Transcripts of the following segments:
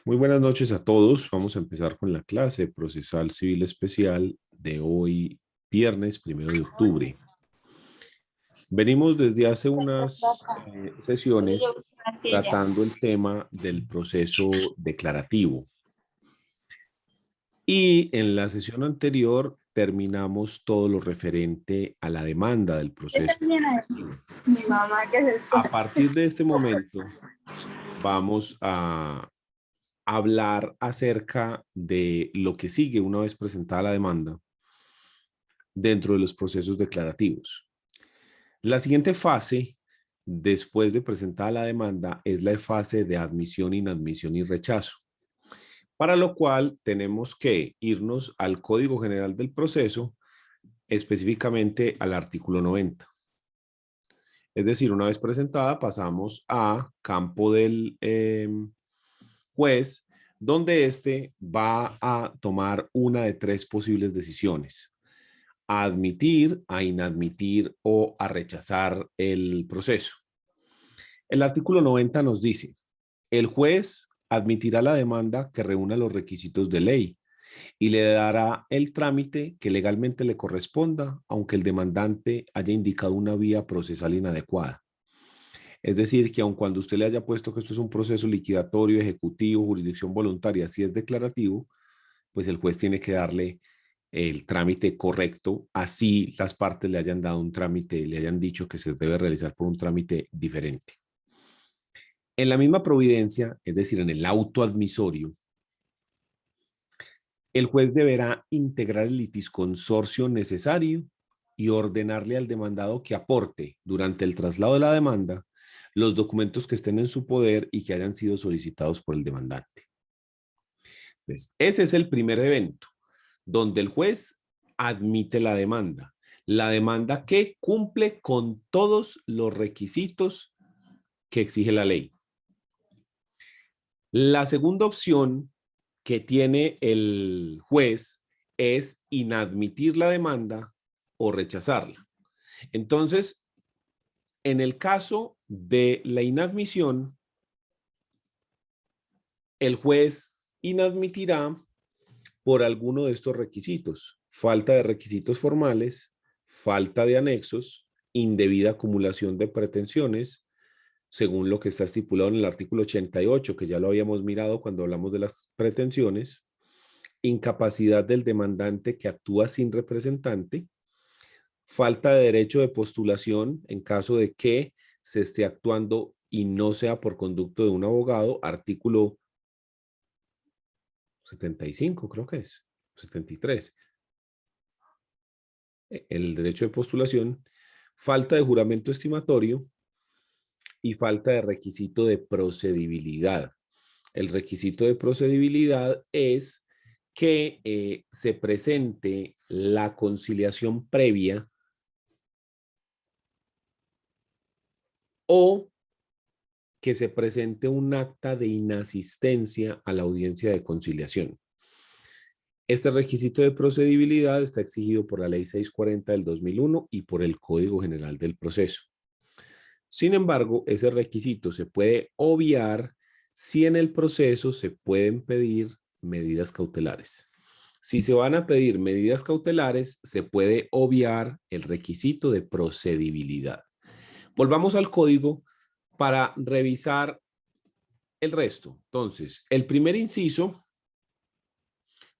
Muy buenas noches a todos. Vamos a empezar con la clase procesal civil especial de hoy, viernes 1 de octubre. Venimos desde hace unas sesiones tratando el tema del proceso declarativo. Y en la sesión anterior terminamos todo lo referente a la demanda del proceso declarativo. Mi mamá que se A partir de este momento vamos a hablar acerca de lo que sigue una vez presentada la demanda dentro de los procesos declarativos. La siguiente fase, después de presentar la demanda, es la fase de admisión, inadmisión y rechazo, para lo cual tenemos que irnos al Código General del Proceso, específicamente al artículo 90. Es decir, una vez presentada, pasamos a campo del juez, donde éste va a tomar una de tres posibles decisiones: a admitir, a inadmitir o a rechazar el proceso. El artículo 90 nos dice: el juez admitirá la demanda que reúna los requisitos de ley y le dará el trámite que legalmente le corresponda, aunque el demandante haya indicado una vía procesal inadecuada. Es decir, que aun cuando usted le haya puesto que esto es un proceso liquidatorio, ejecutivo, jurisdicción voluntaria, si es declarativo, pues el juez tiene que darle el trámite correcto, así las partes le hayan dado un trámite, le hayan dicho que se debe realizar por un trámite diferente. En la misma providencia, es decir, en el auto admisorio, el juez deberá integrar el litisconsorcio necesario y ordenarle al demandado que aporte durante el traslado de la demanda los documentos que estén en su poder y que hayan sido solicitados por el demandante. Entonces, ese es el primer evento donde el juez admite la demanda que cumple con todos los requisitos que exige la ley. La segunda opción que tiene el juez es inadmitir la demanda o rechazarla. Entonces, en el caso de la inadmisión, el juez inadmitirá por alguno de estos requisitos: falta de requisitos formales, falta de anexos, indebida acumulación de pretensiones, según lo que está estipulado en el artículo 88, que ya lo habíamos mirado cuando hablamos de las pretensiones, incapacidad del demandante que actúa sin representante, falta de derecho de postulación en caso de que se esté actuando y no sea por conducto de un abogado, artículo 75, creo que es, 73. El derecho de postulación, falta de juramento estimatorio y falta de requisito de procedibilidad. El requisito de procedibilidad es que se presente la conciliación previa o que se presente un acta de inasistencia a la audiencia de conciliación. Este requisito de procedibilidad está exigido por la Ley 640 del 2001 y por el Código General del Proceso. Sin embargo, ese requisito se puede obviar si en el proceso se pueden pedir medidas cautelares. Si se van a pedir medidas cautelares, se puede obviar el requisito de procedibilidad. Volvamos al código para revisar el resto. Entonces, el primer inciso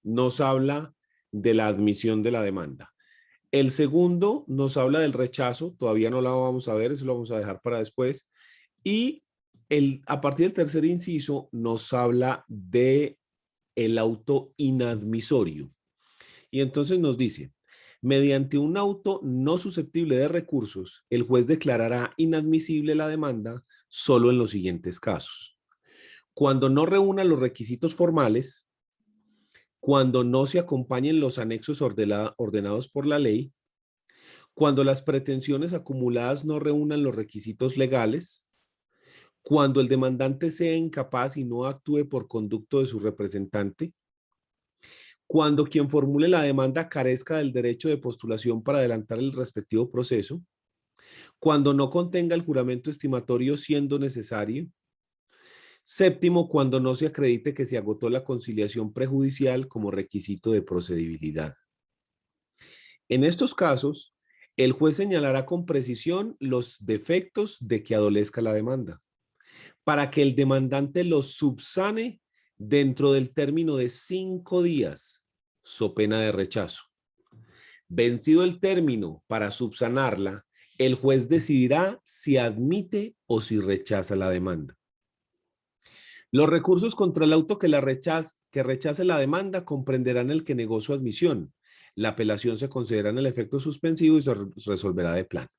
nos habla de la admisión de la demanda. El segundo nos habla del rechazo, todavía no lo vamos a ver, eso lo vamos a dejar para después. Y a partir del tercer inciso nos habla de el auto inadmisorio. Y entonces nos dice: mediante un auto no susceptible de recursos, el juez declarará inadmisible la demanda solo en los siguientes casos: cuando no reúna los requisitos formales, cuando no se acompañen los anexos ordenados por la ley, cuando las pretensiones acumuladas no reúnan los requisitos legales, cuando el demandante sea incapaz y no actúe por conducto de su representante, cuando quien formule la demanda carezca del derecho de postulación para adelantar el respectivo proceso, cuando no contenga el juramento estimatorio siendo necesario, Séptimo, cuando no se acredite que se agotó la conciliación prejudicial como requisito de procedibilidad. En estos casos, el juez señalará con precisión los defectos de que adolezca la demanda, para que el demandante los subsane dentro del término de 5 días, so pena de rechazo. Vencido el término para subsanarla, el juez decidirá si admite o si rechaza la demanda. Los recursos contra el auto que rechace la demanda comprenderán el que negó su admisión. La apelación se considera en el efecto suspensivo y se resolverá de plano.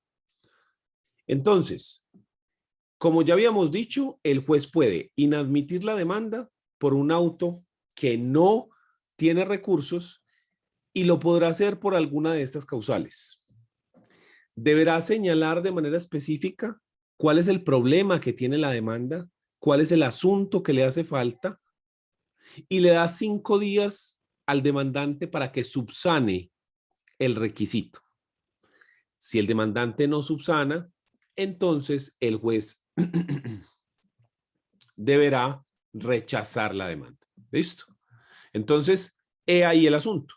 Entonces, como ya habíamos dicho, el juez puede inadmitir la demanda por un auto que no tiene recursos y lo podrá hacer por alguna de estas causales. Deberá señalar de manera específica cuál es el problema que tiene la demanda, cuál es el asunto que le hace falta y le da 5 días al demandante para que subsane el requisito. Si el demandante no subsana, entonces el juez deberá rechazar la demanda. ¿Listo? Entonces, he ahí el asunto.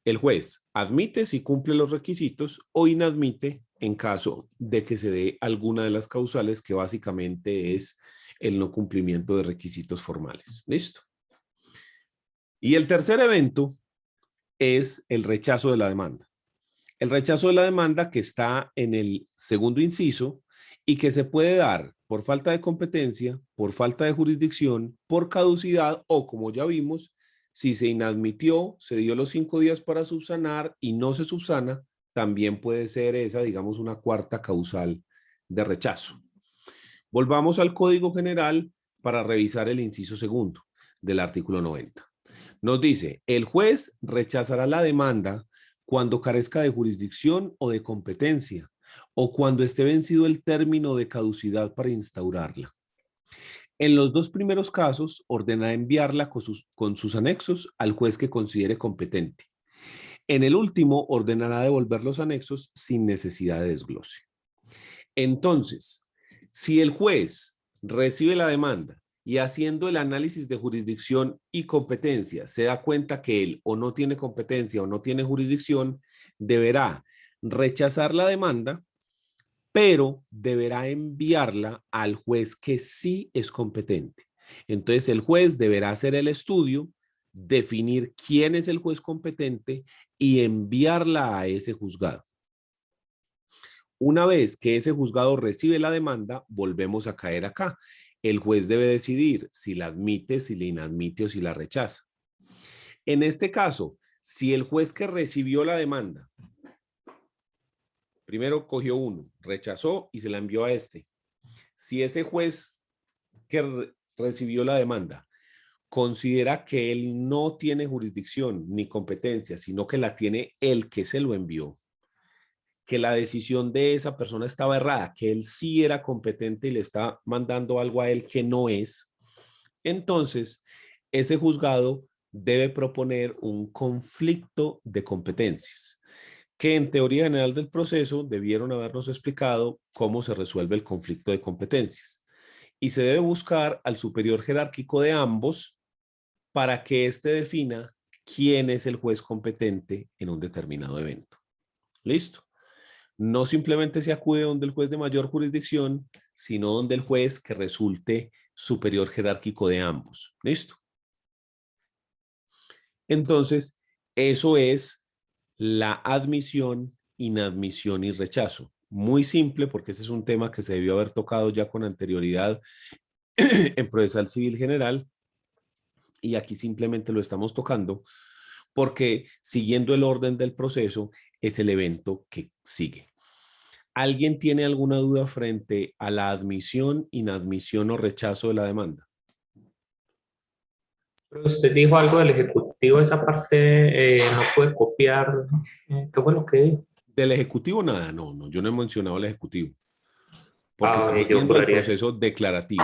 El juez admite si cumple los requisitos o inadmite en caso de que se dé alguna de las causales, que básicamente es el no cumplimiento de requisitos formales. ¿Listo? Y el tercer evento es el rechazo de la demanda. El rechazo de la demanda, que está en el segundo inciso y que se puede dar por falta de competencia, por falta de jurisdicción, por caducidad o, como ya vimos, si se inadmitió, se dio los 5 días para subsanar y no se subsana, también puede ser esa, digamos, una cuarta causal de rechazo. Volvamos al Código General para revisar el inciso segundo del artículo 90. Nos dice, el juez rechazará la demanda cuando carezca de jurisdicción o de competencia, o cuando esté vencido el término de caducidad para instaurarla. En los 2 primeros casos, ordenará enviarla con sus anexos al juez que considere competente. En el último, ordenará devolver los anexos sin necesidad de desglose. Entonces, si el juez recibe la demanda y haciendo el análisis de jurisdicción y competencia se da cuenta que él o no tiene competencia o no tiene jurisdicción, deberá rechazar la demanda, pero deberá enviarla al juez que sí es competente. Entonces el juez deberá hacer el estudio, definir quién es el juez competente y enviarla a ese juzgado. Una vez que ese juzgado recibe la demanda, volvemos a caer acá. El juez debe decidir si la admite, si la inadmite o si la rechaza. En este caso, si el juez que recibió la demanda, primero cogió uno, rechazó y se la envió a este. Si ese juez que recibió la demanda considera que él no tiene jurisdicción ni competencia, sino que la tiene el que se lo envió, que la decisión de esa persona estaba errada, que él sí era competente y le está mandando algo a él que no es, entonces ese juzgado debe proponer un conflicto de competencias, que en teoría general del proceso debieron habernos explicado cómo se resuelve el conflicto de competencias. Y se debe buscar al superior jerárquico de ambos para que éste defina quién es el juez competente en un determinado evento. ¿Listo? No simplemente se acude donde el juez de mayor jurisdicción, sino donde el juez que resulte superior jerárquico de ambos. ¿Listo? Entonces, eso es la admisión, inadmisión y rechazo. Muy simple, porque ese es un tema que se debió haber tocado ya con anterioridad en procesal civil general, y aquí simplemente lo estamos tocando porque, siguiendo el orden del proceso, es el evento que sigue. ¿Alguien tiene alguna duda frente a la admisión, inadmisión o rechazo de la demanda? Usted dijo algo del ejecutivo, esa parte no puede copiar. ¿Qué fue lo que dijo? Del ejecutivo, nada, no, yo no he mencionado el ejecutivo, porque estamos Yo viendo el juraría, proceso declarativo.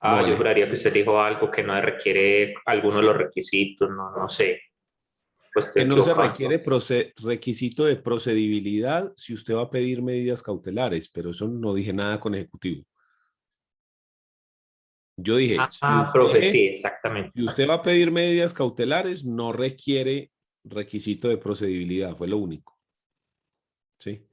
No, el yo ejecutivo. juraría que usted dijo algo que no requiere alguno de los requisitos, no sé. pues estoy Que no se equivocado. requiere requisito de procedibilidad si usted va a pedir medidas cautelares, pero eso no dije nada con ejecutivo. Yo dije, Profe, sí, exactamente. si usted va a pedir medidas cautelares, no requiere requisito de procedibilidad, fue lo único. ¿Sí?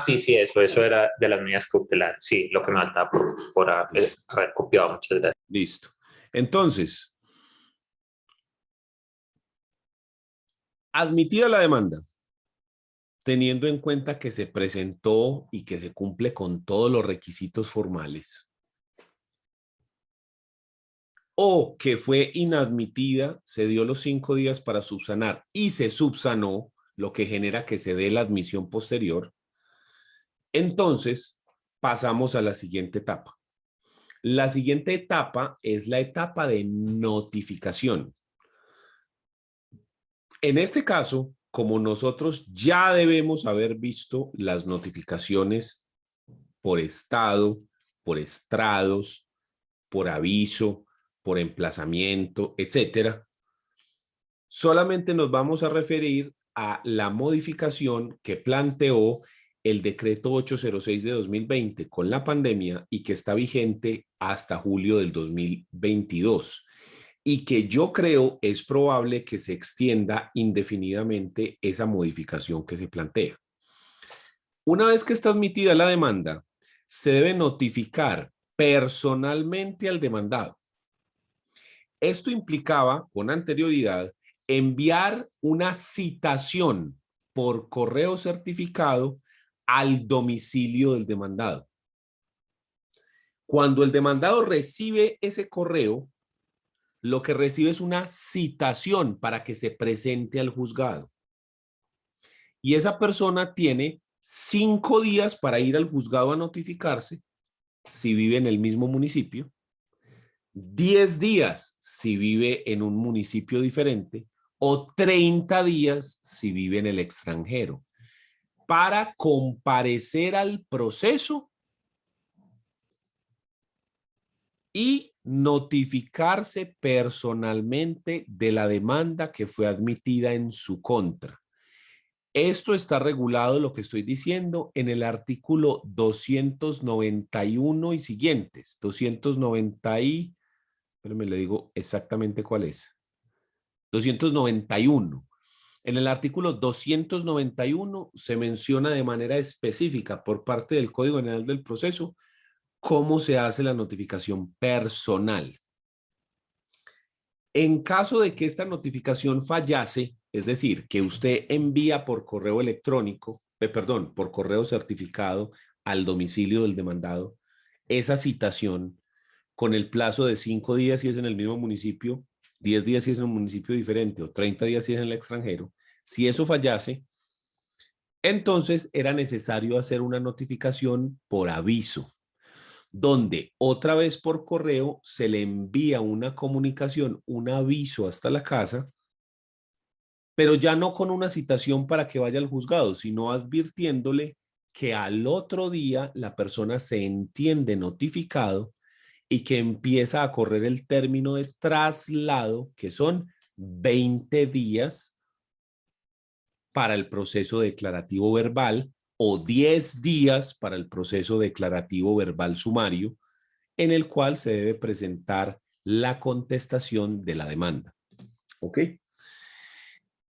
Sí, sí, eso era de las medidas cautelares. Sí, lo que me faltaba por haber copiado. Muchas gracias. Listo. Entonces, admitida la demanda, teniendo en cuenta que se presentó y que se cumple con todos los requisitos formales, o que fue inadmitida, se dio los 5 días para subsanar y se subsanó, lo que genera que se dé la admisión posterior, entonces pasamos a la siguiente etapa. La siguiente etapa es la etapa de notificación. En este caso, como nosotros ya debemos haber visto las notificaciones por estado, por estrados, por aviso, por emplazamiento, etcétera, solamente nos vamos a referir a la modificación que planteó el decreto 806 de 2020 con la pandemia y que está vigente hasta julio del 2022 y que yo creo es probable que se extienda indefinidamente esa modificación que se plantea. Una vez que está admitida la demanda, se debe notificar personalmente al demandado. Esto implicaba con anterioridad enviar una citación por correo certificado al domicilio del demandado. Cuando el demandado recibe ese correo, lo que recibe es una citación para que se presente al juzgado. Y esa persona tiene 5 días para ir al juzgado a notificarse si vive en el mismo municipio, 10 días si vive en un municipio diferente o 30 días si vive en el extranjero para comparecer al proceso y notificarse personalmente de la demanda que fue admitida en su contra. Esto está regulado, lo que estoy diciendo, en el artículo 291 y siguientes. 290 y, pero me le digo exactamente cuál es. 291. En el artículo 291 se menciona de manera específica por parte del Código General del Proceso cómo se hace la notificación personal. En caso de que esta notificación fallase, es decir, que usted envía por correo electrónico, por correo certificado al domicilio del demandado, esa citación con el plazo de 5 días si es en el mismo municipio, 10 días si es en un municipio diferente o 30 días si es en el extranjero, si eso fallase, entonces era necesario hacer una notificación por aviso, donde otra vez por correo se le envía una comunicación, un aviso hasta la casa, pero ya no con una citación para que vaya al juzgado, sino advirtiéndole que al otro día la persona se entiende notificado y que empieza a correr el término de traslado, que son 20 días para el proceso declarativo verbal o 10 días para el proceso declarativo verbal sumario, en el cual se debe presentar la contestación de la demanda. ¿Ok?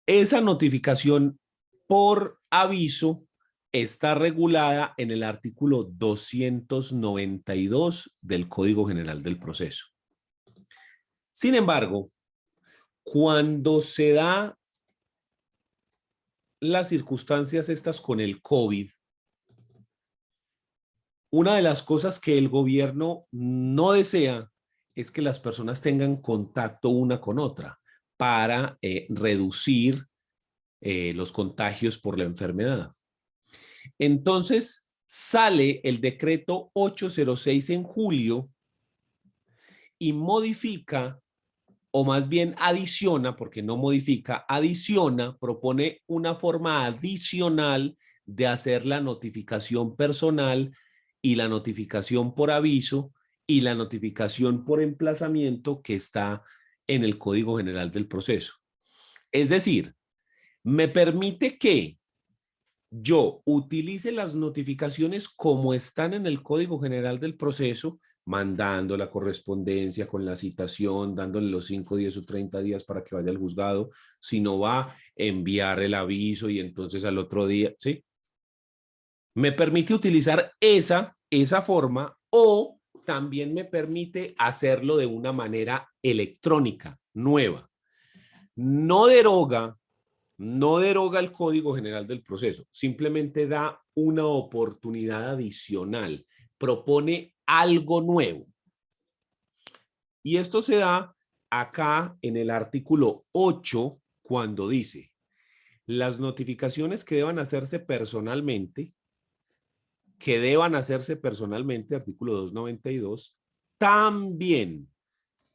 Esa notificación por aviso está regulada en el artículo 292 del Código General del Proceso. Sin embargo, cuando se da las circunstancias estas con el COVID, una de las cosas que el gobierno no desea es que las personas tengan contacto una con otra para reducir los contagios por la enfermedad. Entonces, sale el decreto 806 en julio y modifica, o más bien adiciona, porque no modifica, adiciona, propone una forma adicional de hacer la notificación personal y la notificación por aviso y la notificación por emplazamiento que está en el Código General del Proceso. Es decir, me permite que yo utilice las notificaciones como están en el Código General del Proceso, mandando la correspondencia con la citación, dándole los 5, 10 o 30 días para que vaya al juzgado. Si no va, enviar el aviso y entonces al otro día, ¿sí? Me permite utilizar esa forma, o también me permite hacerlo de una manera electrónica, nueva. No deroga el Código General del Proceso, simplemente da una oportunidad adicional, propone algo nuevo. Y esto se da acá en el artículo 8, cuando dice: las notificaciones que deban hacerse personalmente, artículo 292, también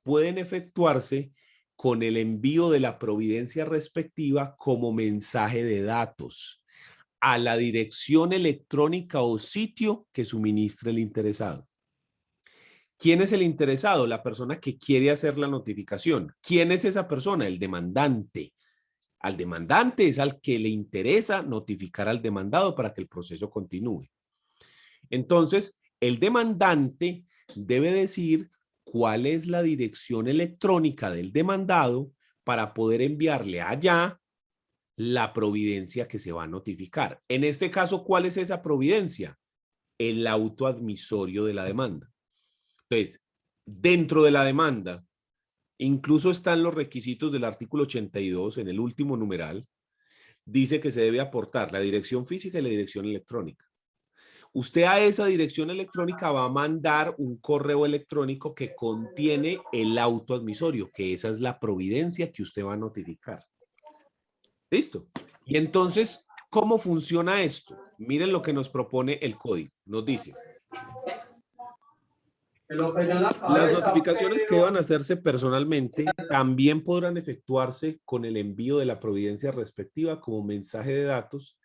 pueden efectuarse con el envío de la providencia respectiva como mensaje de datos a la dirección electrónica o sitio que suministre el interesado. ¿Quién es el interesado? La persona que quiere hacer la notificación. ¿Quién es esa persona? El demandante. Al demandante es al que le interesa notificar al demandado para que el proceso continúe. Entonces, el demandante debe decir cuál es la dirección electrónica del demandado para poder enviarle allá la providencia que se va a notificar. En este caso, ¿cuál es esa providencia? El auto admisorio de la demanda. Entonces, dentro de la demanda, incluso están los requisitos del artículo 82, en el último numeral, dice que se debe aportar la dirección física y la dirección electrónica. Usted a esa dirección electrónica va a mandar un correo electrónico que contiene el auto admisorio, que esa es la providencia que usted va a notificar. ¿Listo? Y entonces, ¿cómo funciona esto? Miren lo que nos propone el código. Nos dice: las notificaciones que deban hacerse personalmente también podrán efectuarse con el envío de la providencia respectiva como mensaje de datos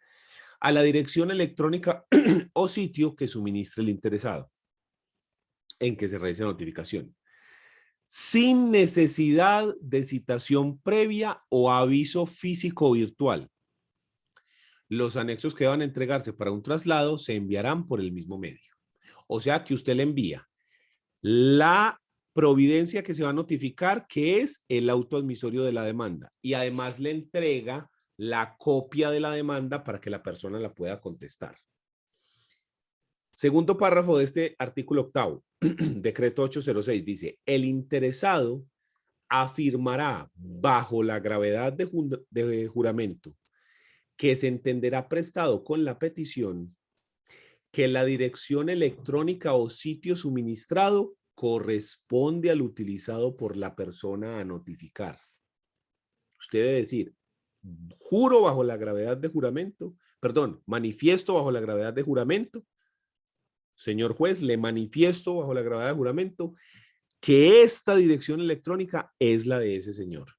a la dirección electrónica o sitio que suministre el interesado en que se realice la notificación, sin necesidad de citación previa o aviso físico o virtual. Los anexos que van a entregarse para un traslado se enviarán por el mismo medio. O sea que usted le envía la providencia que se va a notificar, que es el auto admisorio de la demanda, y además le entrega la copia de la demanda para que la persona la pueda contestar. Segundo párrafo de este artículo 8, decreto 806, dice: el interesado afirmará bajo la gravedad de juramento que se entenderá prestado con la petición que la dirección electrónica o sitio suministrado corresponde al utilizado por la persona a notificar. Usted debe decir: juro bajo la gravedad de juramento, manifiesto bajo la gravedad de juramento, señor juez, le manifiesto bajo la gravedad de juramento que esta dirección electrónica es la de ese señor.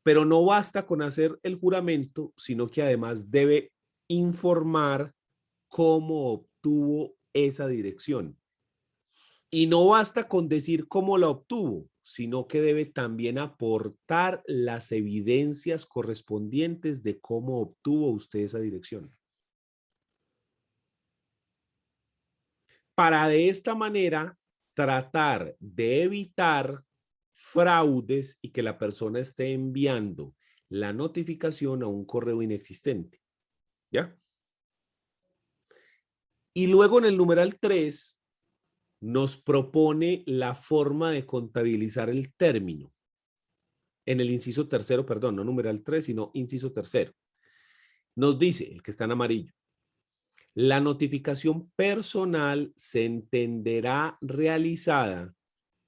Pero no basta con hacer el juramento, sino que además debe informar cómo obtuvo esa dirección. Y no basta con decir cómo la obtuvo, sino que debe también aportar las evidencias correspondientes de cómo obtuvo usted esa dirección. Para de esta manera tratar de evitar fraudes y que la persona esté enviando la notificación a un correo inexistente. ¿Ya? Y luego en el numeral 3 nos propone la forma de contabilizar el término. En el inciso tercero, perdón, no numeral 3, sino inciso tercero. Nos dice, el que está en amarillo: la notificación personal se entenderá realizada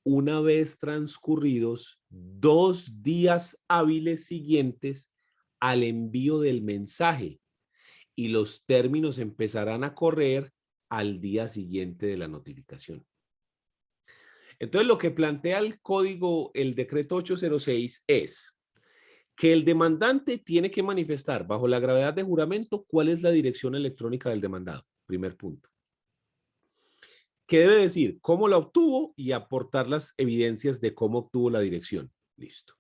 una vez transcurridos 2 días hábiles siguientes al envío del mensaje, y los términos empezarán a correr al día siguiente de la notificación. Entonces, lo que plantea el código, el decreto 806, es que el demandante tiene que manifestar bajo la gravedad de juramento cuál es la dirección electrónica del demandado. Primer punto. ¿Qué debe decir? ¿Cómo la obtuvo? Y aportar las evidencias de cómo obtuvo la dirección. Listo.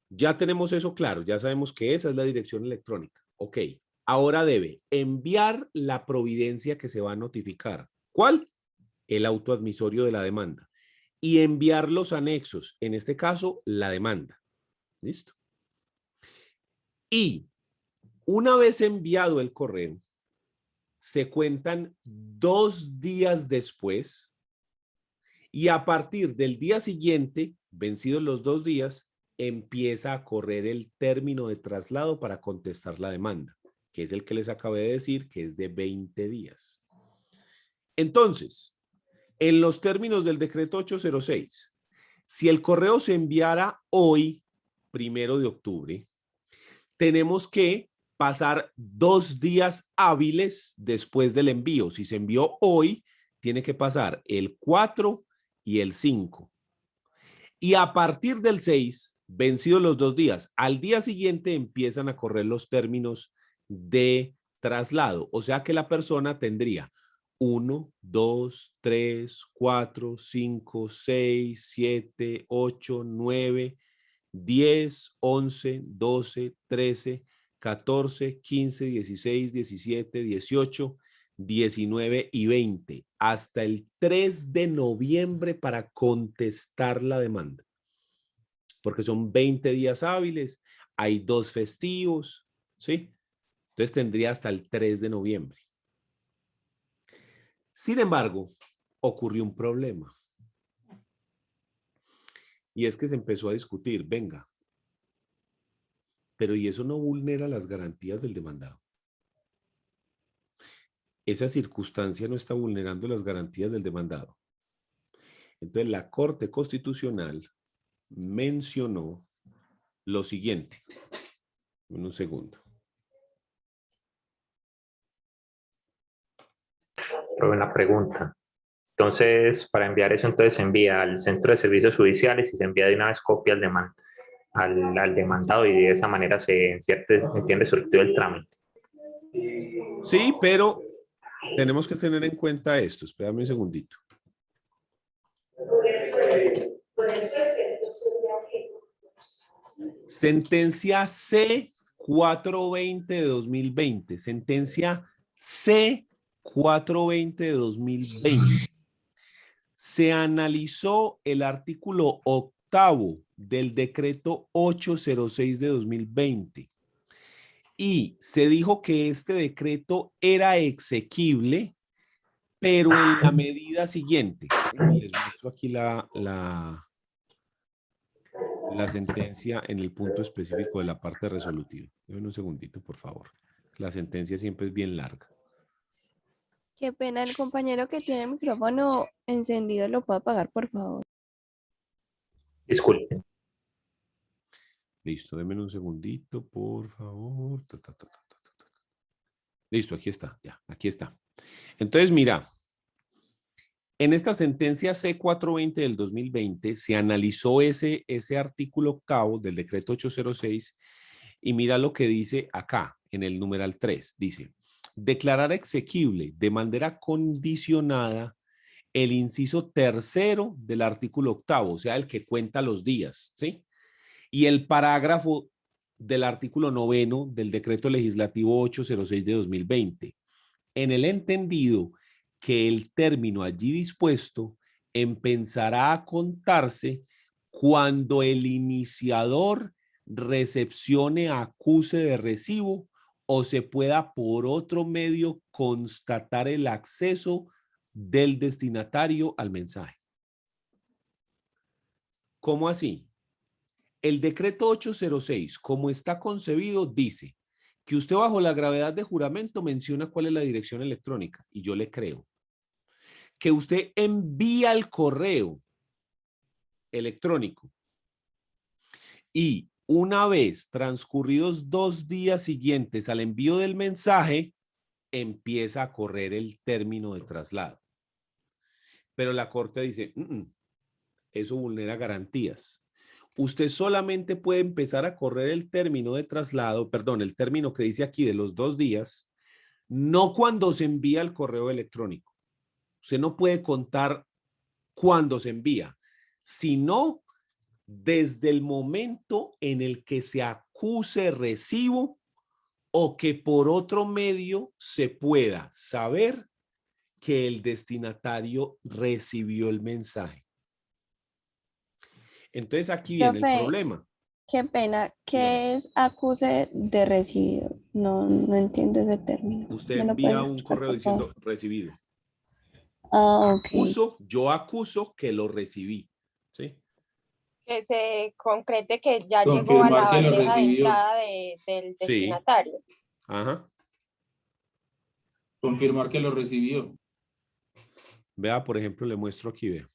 Ya tenemos eso claro, ya sabemos que esa es la dirección electrónica. Ok, ahora debe enviar la providencia que se va a notificar. ¿Cuál? El auto admisorio de la demanda. Y enviar los anexos, en este caso, la demanda. ¿Listo? Y una vez enviado el correo, se cuentan 2 días después y a partir del día siguiente, vencidos los 2 días, empieza a correr el término de traslado para contestar la demanda, que es el que les acabé de decir, que es de 20 días. Entonces, en los términos del decreto 806, si el correo se enviara hoy, 1 de octubre, tenemos que pasar 2 días hábiles después del envío. Si se envió hoy, tiene que pasar el 4 y el 5. Y a partir del 6, vencidos los 2 días, al día siguiente empiezan a correr los términos de traslado. O sea que la persona tendría 1, 2, 3, 4, 5, 6, 7, 8, 9, 10, 11, 12, 13, 14, 15, 16, 17, 18, 19 y 20, hasta el 3 de noviembre para contestar la demanda. Porque son 20 días hábiles, hay 2 festivos, ¿sí? Entonces tendría hasta el 3 de noviembre. Sin embargo, ocurrió un problema. Y es que se empezó a discutir, venga, pero ¿y eso no vulnera las garantías del demandado? Esa circunstancia no está vulnerando las garantías del demandado. Entonces, la Corte Constitucional mencionó lo siguiente. En un segundo. Pero una pregunta. Entonces, para enviar eso, entonces se envía al Centro de Servicios Judiciales y se envía de una vez copia al demandado y de esa manera se entiende surtido el trámite. Sí, pero tenemos que tener en cuenta esto. Espérame un segundito. Sentencia C420 de 2020. Sentencia C420 de 2020. Se analizó el artículo 8º del decreto 806 de 2020 y se dijo que este decreto era exequible, pero en la medida siguiente. Les muestro aquí la sentencia en el punto específico de la parte resolutiva. Denme un segundito, por favor. La sentencia siempre es bien larga. Qué pena, el compañero que tiene el micrófono encendido lo puede apagar, por favor. Disculpe. Listo, denme un segundito, por favor. Listo, aquí está, ya, aquí está. Entonces, mira, en esta sentencia C420 del 2020 se analizó ese artículo 8º del decreto 806 y mira lo que dice acá, en el numeral 3. Dice, declarar exequible de manera condicionada el inciso 3º del artículo 8º, o sea, el que cuenta los días, ¿sí? Y el parágrafo del artículo 9º del decreto legislativo 806 de 2020, en el entendido que el término allí dispuesto empezará a contarse cuando el iniciador recepcione acuse de recibo o se pueda por otro medio constatar el acceso del destinatario al mensaje. ¿Cómo así? El decreto 806, como está concebido, dice que usted bajo la gravedad de juramento menciona cuál es la dirección electrónica y yo le creo. Que usted envía el correo electrónico y una vez transcurridos 2 días siguientes al envío del mensaje, empieza a correr el término de traslado. Pero la Corte dice, eso vulnera garantías. Usted solamente puede empezar a correr el término de traslado, perdón, el término que dice aquí de los 2 días, no cuando se envía el correo electrónico, Usted no puede contar cuándo se envía, sino desde el momento en el que se acuse recibo o que por otro medio se pueda saber que el destinatario recibió el mensaje. Entonces aquí viene el Profe, problema. qué pena. Dígame. ¿Qué es acuse de recibido? No entiendo ese término. Usted ¿Me lo envía puedes un explicar, correo por favor? diciendo recibido. Ah, ok. Yo acuso que lo recibí. ¿Sí? Que se concrete que ya llegó a Confirmar la que lo bandeja de recibió. entrada del Sí. destinatario. Ajá. Confirmar que lo recibió. Vea, por ejemplo, le muestro aquí, vea.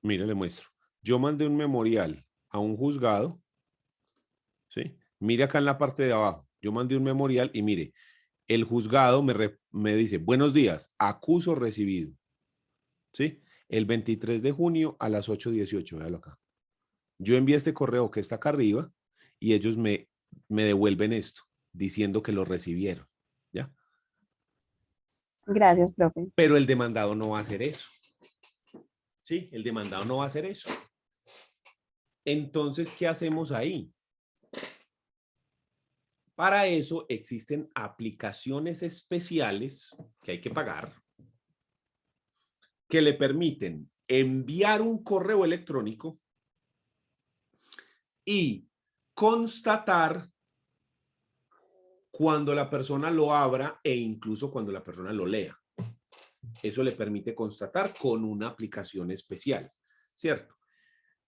Mire, le muestro. Yo mandé un memorial a un juzgado, ¿sí? Mire acá en la parte de abajo. Yo mandé un memorial y mire, el juzgado me dice, buenos días, acuso recibido, ¿sí? El 23 de junio a las 8:18, véalo acá. Yo envié este correo que está acá arriba y ellos me devuelven esto, diciendo que lo recibieron, ¿ya? Gracias, profe. Pero el demandado no va a hacer eso. Sí, el demandado no va a hacer eso. Entonces, ¿qué hacemos ahí? Para eso existen aplicaciones especiales que hay que pagar que le permiten enviar un correo electrónico y constatar cuando la persona lo abra e incluso cuando la persona lo lea. Eso le permite constatar con una aplicación especial, ¿cierto?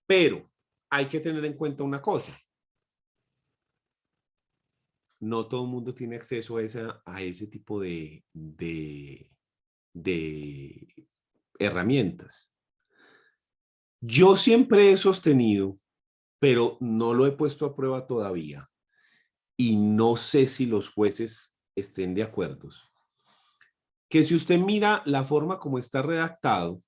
Pero hay que tener en cuenta una cosa. No todo el mundo tiene acceso a ese tipo de herramientas. Yo siempre he sostenido, pero no lo he puesto a prueba todavía, y no sé si los jueces estén de acuerdo, que si usted mira la forma como está redactado,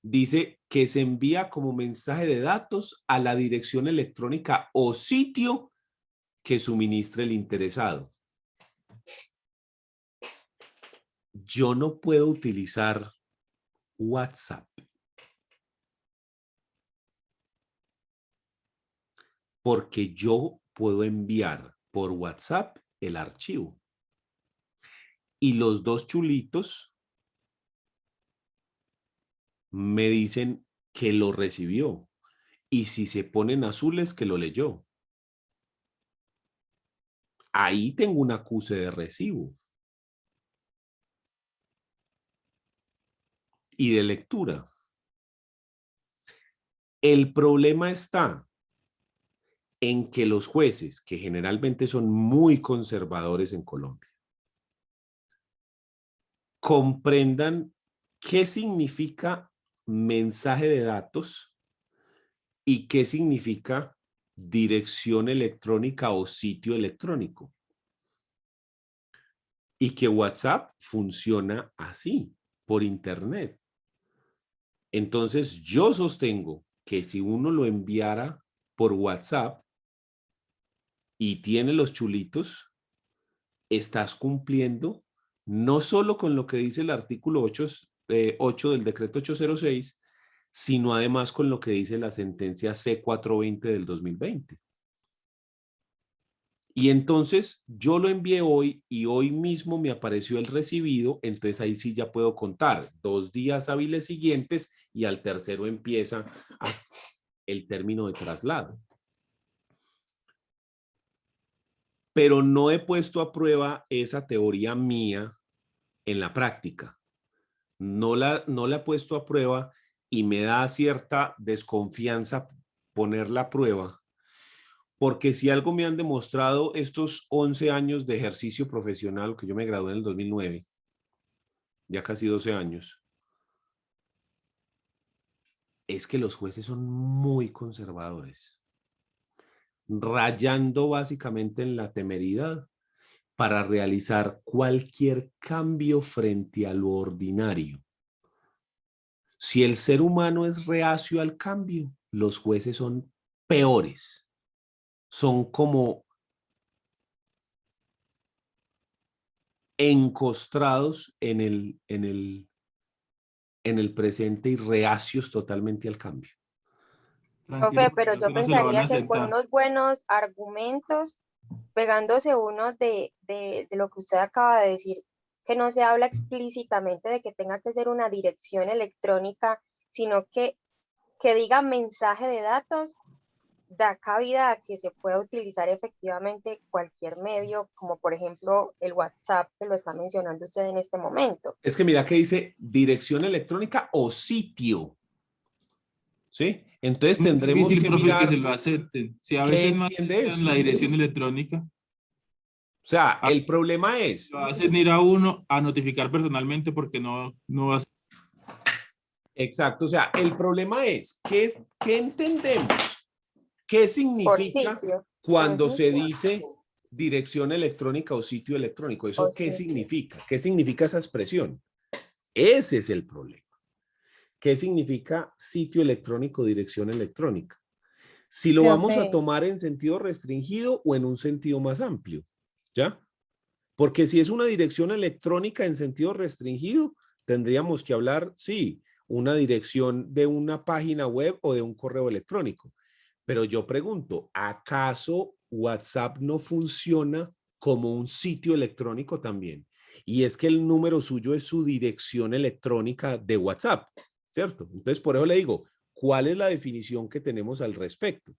dice que se envía como mensaje de datos a la dirección electrónica o sitio que suministre el interesado. Yo no puedo utilizar WhatsApp porque yo puedo enviar por WhatsApp el archivo. Y los dos chulitos me dicen que lo recibió. Y si se ponen azules, que lo leyó. Ahí tengo un acuse de recibo. Y de lectura. El problema está en que los jueces, que generalmente son muy conservadores en Colombia, comprendan qué significa mensaje de datos y qué significa dirección electrónica o sitio electrónico. Y que WhatsApp funciona así, por internet. Entonces yo sostengo que si uno lo enviara por WhatsApp y tiene los chulitos, estás cumpliendo no solo con lo que dice el artículo 8 del decreto 806, sino además con lo que dice la sentencia C420 del 2020. Y entonces yo lo envié hoy y hoy mismo me apareció el recibido, entonces ahí sí ya puedo contar 2 días hábiles siguientes y al tercero empieza el término de traslado. Pero no he puesto a prueba esa teoría mía en la práctica. No la he puesto a prueba y me da cierta desconfianza ponerla a prueba. Porque si algo me han demostrado estos 11 años de ejercicio profesional, que yo me gradué en el 2009, ya casi 12 años, es que los jueces son muy conservadores, rayando básicamente en la temeridad para realizar cualquier cambio frente a lo ordinario. Si el ser humano es reacio al cambio, los jueces son peores. Son como encostrados en el presente y reacios totalmente al cambio. Profe, pero eso yo no se lo van a pensaría que con aceptar. unos buenos argumentos, pegándose uno de lo que usted acaba de decir, que no se habla explícitamente de que tenga que ser una dirección electrónica, sino que diga mensaje de datos, da cabida a que se pueda utilizar efectivamente cualquier medio, como por ejemplo el WhatsApp, que lo está mencionando usted en este momento. Es que mira que dice dirección electrónica o sitio, ¿sí? Entonces Es muy tendremos difícil, que profe, que mirar se lo acepten. Si a qué veces no entiende aceptan la esto. dirección electrónica, O sea, el problema es, lo hacen ir a uno a notificar personalmente porque no va a... exacto, o sea, el problema es, ¿qué entendemos? ¿Qué Por significa sitio. cuando Ujú. se dice dirección electrónica o sitio electrónico? ¿Eso O qué sitio. significa? ¿Qué significa esa expresión? Ese es el problema. ¿Qué significa sitio electrónico, dirección electrónica? Si lo vamos a Profe, tomar en sentido restringido o en un sentido más amplio, ¿ya? Porque si es una dirección electrónica en sentido restringido, tendríamos que hablar, sí, una dirección de una página web o de un correo electrónico. Pero yo pregunto, ¿acaso WhatsApp no funciona como un sitio electrónico también? Y es que el número suyo es su dirección electrónica de WhatsApp, ¿cierto? Entonces, por eso le digo, ¿cuál es la definición que tenemos al respecto?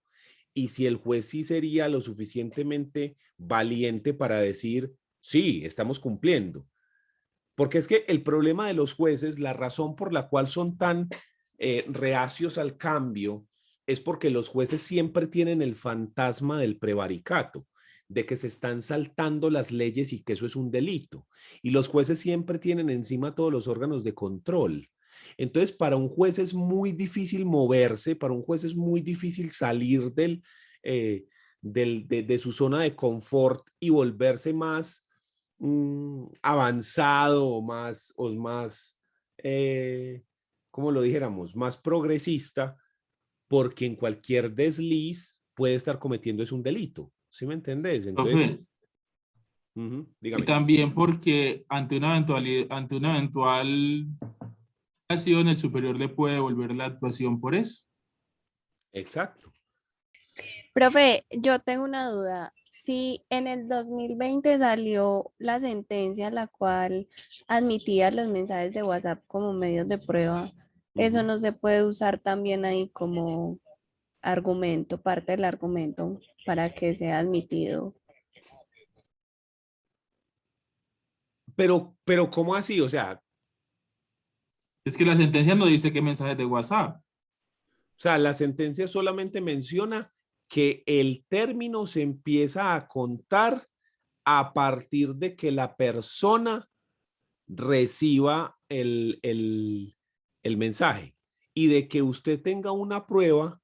Y si el juez sí sería lo suficientemente valiente para decir, sí, estamos cumpliendo. Porque es que el problema de los jueces, la razón por la cual son tan reacios al cambio, es porque los jueces siempre tienen el fantasma del prevaricato, de que se están saltando las leyes y que eso es un delito. Y los jueces siempre tienen encima todos los órganos de control. Entonces, para un juez es muy difícil moverse, para un juez es muy difícil salir eh, de su zona de confort y volverse más avanzado o más como lo dijéramos, más progresista, porque en cualquier desliz puede estar cometiendo es un delito. ¿Sí me entendés? Entonces, Profe, y dígame. también porque ante una eventual acción, el superior le puede devolver la actuación por eso. Exacto. profe, yo tengo una duda. Si en el 2020 salió la sentencia la cual admitía los mensajes de WhatsApp como medios de prueba, eso no se puede usar también ahí como argumento, parte del argumento para que sea admitido. Pero ¿cómo así? O Es que la sentencia no dice qué mensajes de WhatsApp. sea, la sentencia solamente menciona que el término se empieza a contar a partir de que la persona reciba el mensaje y de que usted tenga una prueba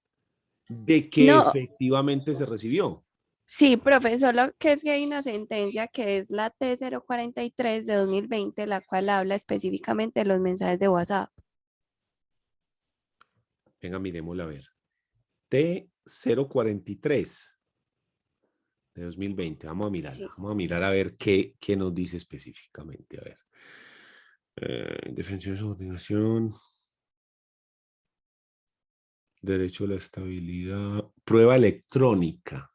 de que No, efectivamente se recibió. sí, profe, solo que es que hay una sentencia que es la T043 de 2020, la cual habla específicamente de los mensajes de WhatsApp. Venga, miremosla a ver. T043 de 2020. Vamos a mirarla. Sí. Vamos a mirar a ver qué nos dice específicamente. A ver. Defensa de subordinación. Derecho a la estabilidad. Prueba electrónica.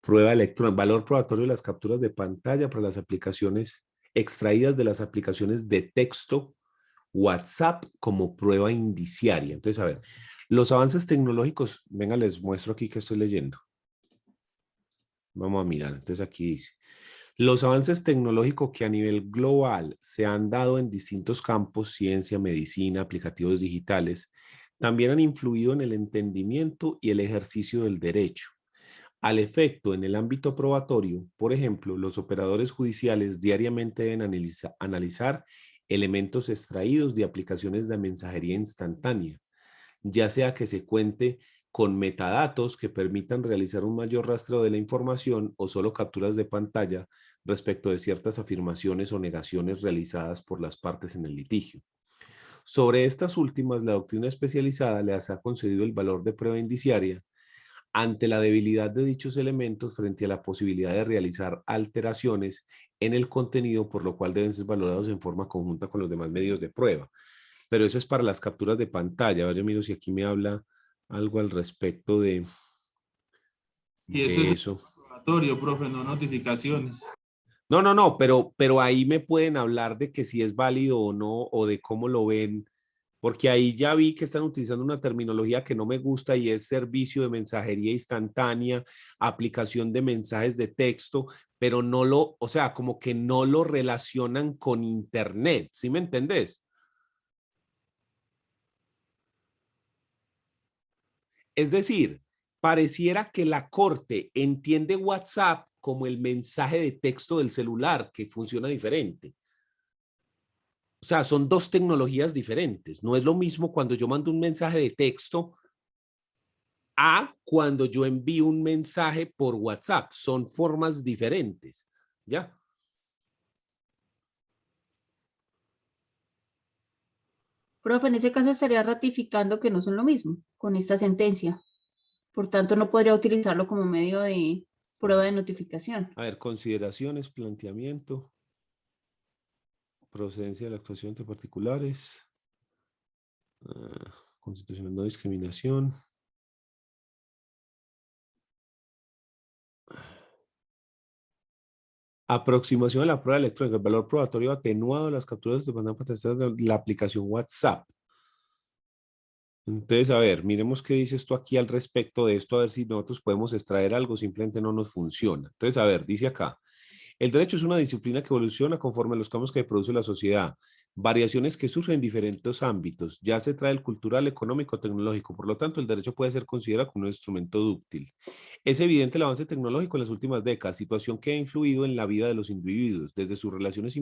Prueba electrónica. Valor probatorio de las capturas de pantalla para las aplicaciones extraídas de las aplicaciones de texto WhatsApp como prueba indiciaria. Entonces, a ver, los avances tecnológicos, venga, les muestro aquí que estoy leyendo. Vamos a mirar. Entonces aquí dice, los avances tecnológicos que a nivel global se han dado en distintos campos, ciencia, medicina, aplicativos digitales, también han influido en el entendimiento y el ejercicio del derecho. Al efecto, en el ámbito probatorio, por ejemplo, los operadores judiciales diariamente deben analizar elementos extraídos de aplicaciones de mensajería instantánea, ya sea que se cuente con metadatos que permitan realizar un mayor rastreo de la información o solo capturas de pantalla respecto de ciertas afirmaciones o negaciones realizadas por las partes en el litigio. Sobre estas últimas, la doctrina especializada les ha concedido el valor de prueba indiciaria ante la debilidad de dichos elementos frente a la posibilidad de realizar alteraciones en el contenido, por lo cual deben ser valorados en forma conjunta con los demás medios de prueba. Pero eso es para las capturas de pantalla. A ver, yo miro si aquí me habla algo al respecto Y eso es de un eso. laboratorio, profe, no notificaciones. No, pero ahí me pueden hablar de que si es válido o no, o de cómo lo ven, porque ahí ya vi que están utilizando una terminología que no me gusta y es servicio de mensajería instantánea, aplicación de mensajes de texto, pero no lo, o sea, como que no lo relacionan con Internet, ¿sí me entendés? Es decir, pareciera que la Corte entiende WhatsApp como el mensaje de texto del celular, que funciona diferente. O sea, son dos tecnologías diferentes. No es lo mismo cuando yo mando un mensaje de texto a cuando yo envío un mensaje por WhatsApp. Son formas diferentes. ¿Ya? Profe, en ese caso estaría ratificando que no son lo mismo con esta sentencia. Por tanto, no podría utilizarlo como medio de prueba de notificación. A ver, consideraciones, planteamiento, procedencia de la actuación entre particulares, constitucional no discriminación. Aproximación a la prueba electrónica, el valor probatorio atenuado de las capturas de pantalla de la aplicación WhatsApp. Entonces, a ver, miremos qué dices tú aquí al respecto de esto, a ver si nosotros podemos extraer algo, simplemente no nos funciona. Entonces, a ver, dice acá, el derecho es una disciplina que evoluciona conforme a los cambios que produce la sociedad, variaciones que surgen en diferentes ámbitos, ya se trae el cultural, económico, tecnológico, por lo tanto, el derecho puede ser considerado como un instrumento dúctil. Es evidente el avance tecnológico en las últimas décadas, situación que ha influido en la vida de los individuos, desde sus relaciones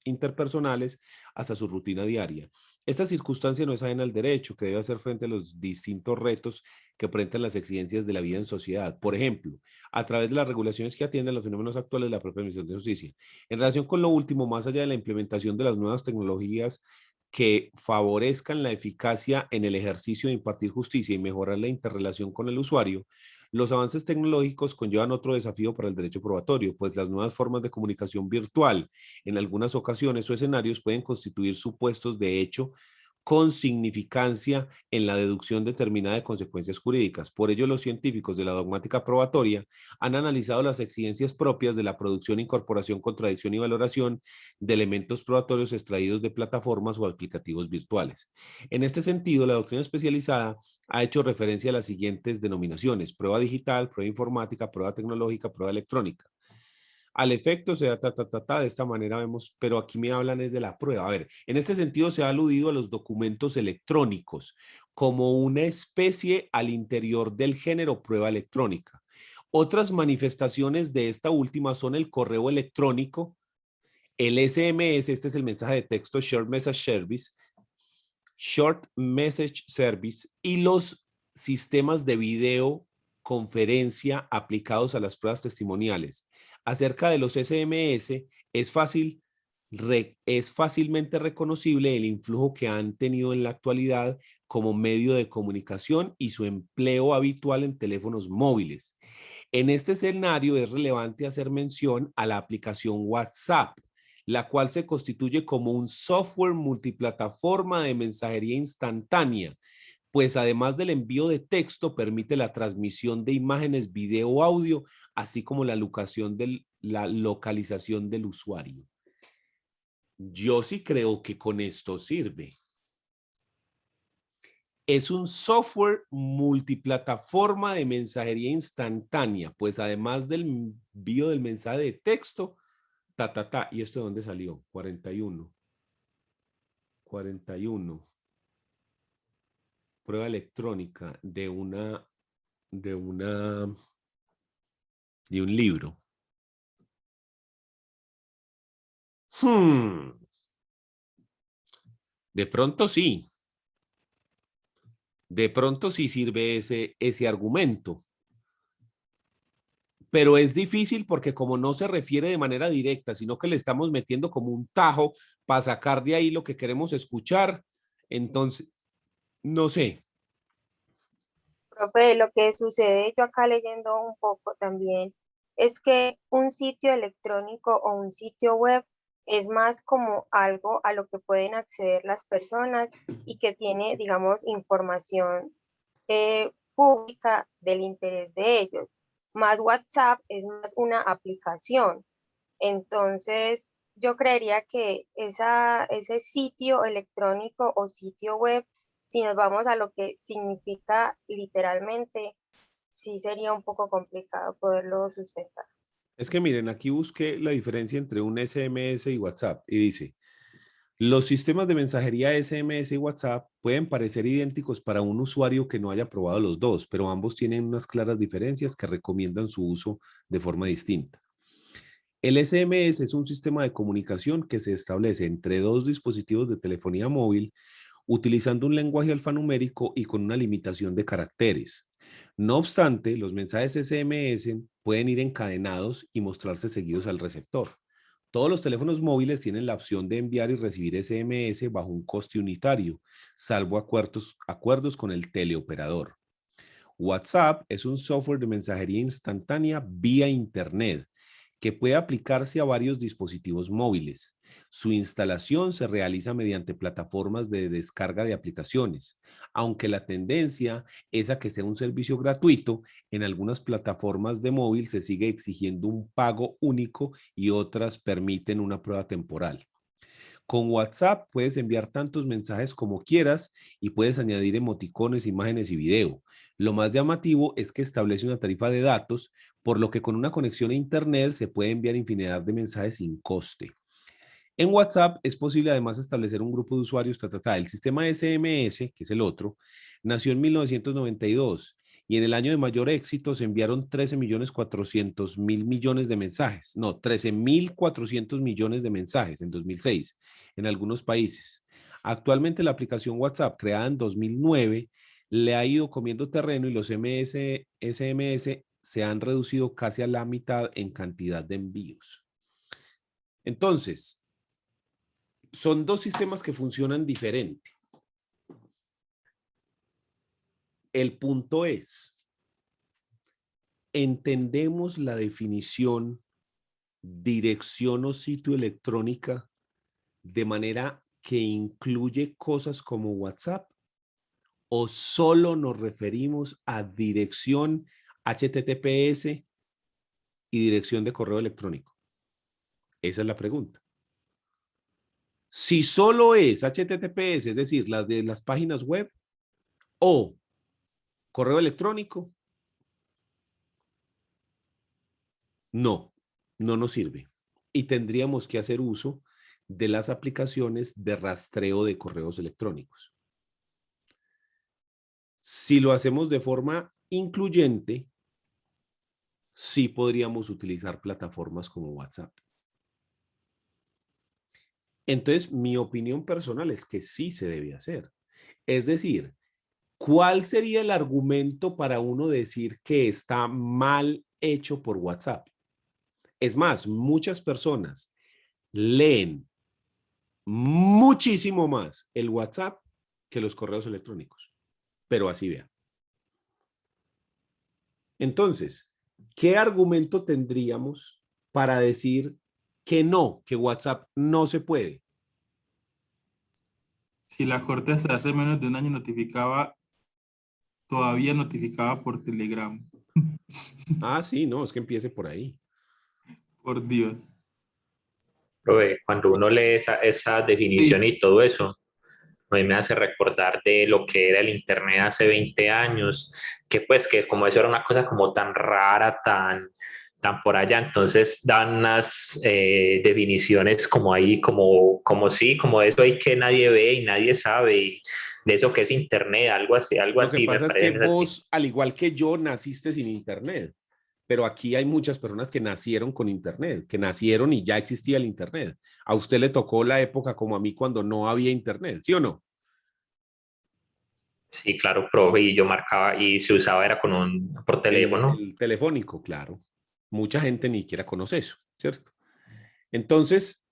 interpersonales hasta su rutina diaria. Esta circunstancia no es ajena al derecho, que debe hacer frente a los distintos retos que presentan las exigencias de la vida en sociedad. Por ejemplo, a través de las regulaciones que atienden los fenómenos actuales de la propia Administración de Justicia. En relación con lo último, más allá de la implementación de las nuevas tecnologías que favorezcan la eficacia en el ejercicio de impartir justicia y mejorar la interrelación con el usuario, los avances tecnológicos conllevan otro desafío para el derecho probatorio, pues las nuevas formas de comunicación virtual en algunas ocasiones o escenarios pueden constituir supuestos de hecho con significancia en la deducción determinada de consecuencias jurídicas. Por ello, los científicos de la dogmática probatoria han analizado las exigencias propias de la producción, incorporación, contradicción y valoración de elementos probatorios extraídos de plataformas o aplicativos virtuales. En este sentido, la doctrina especializada ha hecho referencia a las siguientes denominaciones: prueba digital, prueba informática, prueba tecnológica, prueba electrónica. Al efecto se da de esta manera vemos, pero aquí me hablan es de la prueba. A ver, en este sentido se ha aludido a los documentos electrónicos como una especie al interior del género prueba electrónica. Otras manifestaciones de esta última son el correo electrónico, el SMS, este es el mensaje de texto Short Message Service, y los sistemas de videoconferencia aplicados a las pruebas testimoniales. Acerca de los SMS, es fácilmente reconocible el influjo que han tenido en la actualidad como medio de comunicación y su empleo habitual en teléfonos móviles. En este escenario es relevante hacer mención a la aplicación WhatsApp, la cual se constituye como un software multiplataforma de mensajería instantánea, pues además del envío de texto, permite la transmisión de imágenes, video, audio, así como la localización del usuario. Yo sí creo que con esto sirve. Es un software multiplataforma de mensajería instantánea, pues además del envío del mensaje de texto, ¿Y esto de dónde salió? 41. Prueba electrónica de un libro. De pronto sí. De pronto sí sirve ese argumento. Pero es difícil porque como no se refiere de manera directa, sino que le estamos metiendo como un tajo para sacar de ahí lo que queremos escuchar, entonces, no sé. Profe, lo que sucede, yo acá leyendo un poco también, es que un sitio electrónico o un sitio web es más como algo a lo que pueden acceder las personas y que tiene, digamos, información pública del interés de ellos. Más WhatsApp es más una aplicación. Entonces, yo creería que ese sitio electrónico o sitio web, si nos vamos a lo que significa literalmente, sí sería un poco complicado poderlo sustentar. Es que miren, aquí busqué la diferencia entre un SMS y WhatsApp y dice, los sistemas de mensajería SMS y WhatsApp pueden parecer idénticos para un usuario que no haya probado los dos, pero ambos tienen unas claras diferencias que recomiendan su uso de forma distinta. El SMS es un sistema de comunicación que se establece entre dos dispositivos de telefonía móvil utilizando un lenguaje alfanumérico y con una limitación de caracteres. No obstante, los mensajes SMS pueden ir encadenados y mostrarse seguidos al receptor. Todos los teléfonos móviles tienen la opción de enviar y recibir SMS bajo un coste unitario, salvo acuerdos con el teleoperador. WhatsApp es un software de mensajería instantánea vía Internet que puede aplicarse a varios dispositivos móviles. Su instalación se realiza mediante plataformas de descarga de aplicaciones, aunque la tendencia es a que sea un servicio gratuito. En algunas plataformas de móvil se sigue exigiendo un pago único y otras permiten una prueba temporal. Con WhatsApp puedes enviar tantos mensajes como quieras y puedes añadir emoticones, imágenes y video. Lo más llamativo es que establece una tarifa de datos, por lo que con una conexión a Internet se puede enviar infinidad de mensajes sin coste. En WhatsApp es posible además establecer un grupo de usuarios. El sistema SMS, que es el otro, nació en 1992 y en el año de mayor éxito se enviaron 13.400.000 millones de mensajes. No, 13.400 millones de mensajes en 2006 en algunos países. Actualmente la aplicación WhatsApp, creada en 2009, le ha ido comiendo terreno y los SMS se han reducido casi a la mitad en cantidad de envíos. Entonces, son dos sistemas que funcionan diferente. El punto es, ¿entendemos la definición dirección o sitio electrónica de manera que incluye cosas como WhatsApp? ¿O solo nos referimos a dirección HTTPS y dirección de correo electrónico? Esa es la pregunta. Si solo es HTTPS, es decir, las de las páginas web, o correo electrónico, no nos sirve. Y tendríamos que hacer uso de las aplicaciones de rastreo de correos electrónicos. Si lo hacemos de forma incluyente, sí podríamos utilizar plataformas como WhatsApp. Entonces, mi opinión personal es que sí se debe hacer. Es decir, ¿cuál sería el argumento para uno decir que está mal hecho por WhatsApp? Es más, muchas personas leen muchísimo más el WhatsApp que los correos electrónicos, pero así vean. Entonces, ¿qué argumento tendríamos para decir que no, que WhatsApp no se puede? Si la Corte hasta hace menos de un año todavía notificaba por Telegram. Ah, sí, no, es que empiece por ahí. Por Dios. Cuando uno lee esa definición y todo eso, a mí me hace recordar de lo que era el Internet hace 20 años, que pues que como eso era una cosa como tan rara, tan por allá, entonces dan unas definiciones como ahí, como sí, como eso ahí que nadie ve y nadie sabe, y de eso que es Internet, algo así, Lo que me pasa es parece. que vos, al igual que yo, naciste sin Internet, pero aquí hay muchas personas que nacieron con Internet, que nacieron y ya existía el Internet. A usted le tocó la época como a mí cuando no había Internet, ¿sí o no? Sí, claro, profe, y yo marcaba y se usaba era por teléfono. El telefónico, claro. Mucha gente ni siquiera conoce eso, ¿cierto? Entonces,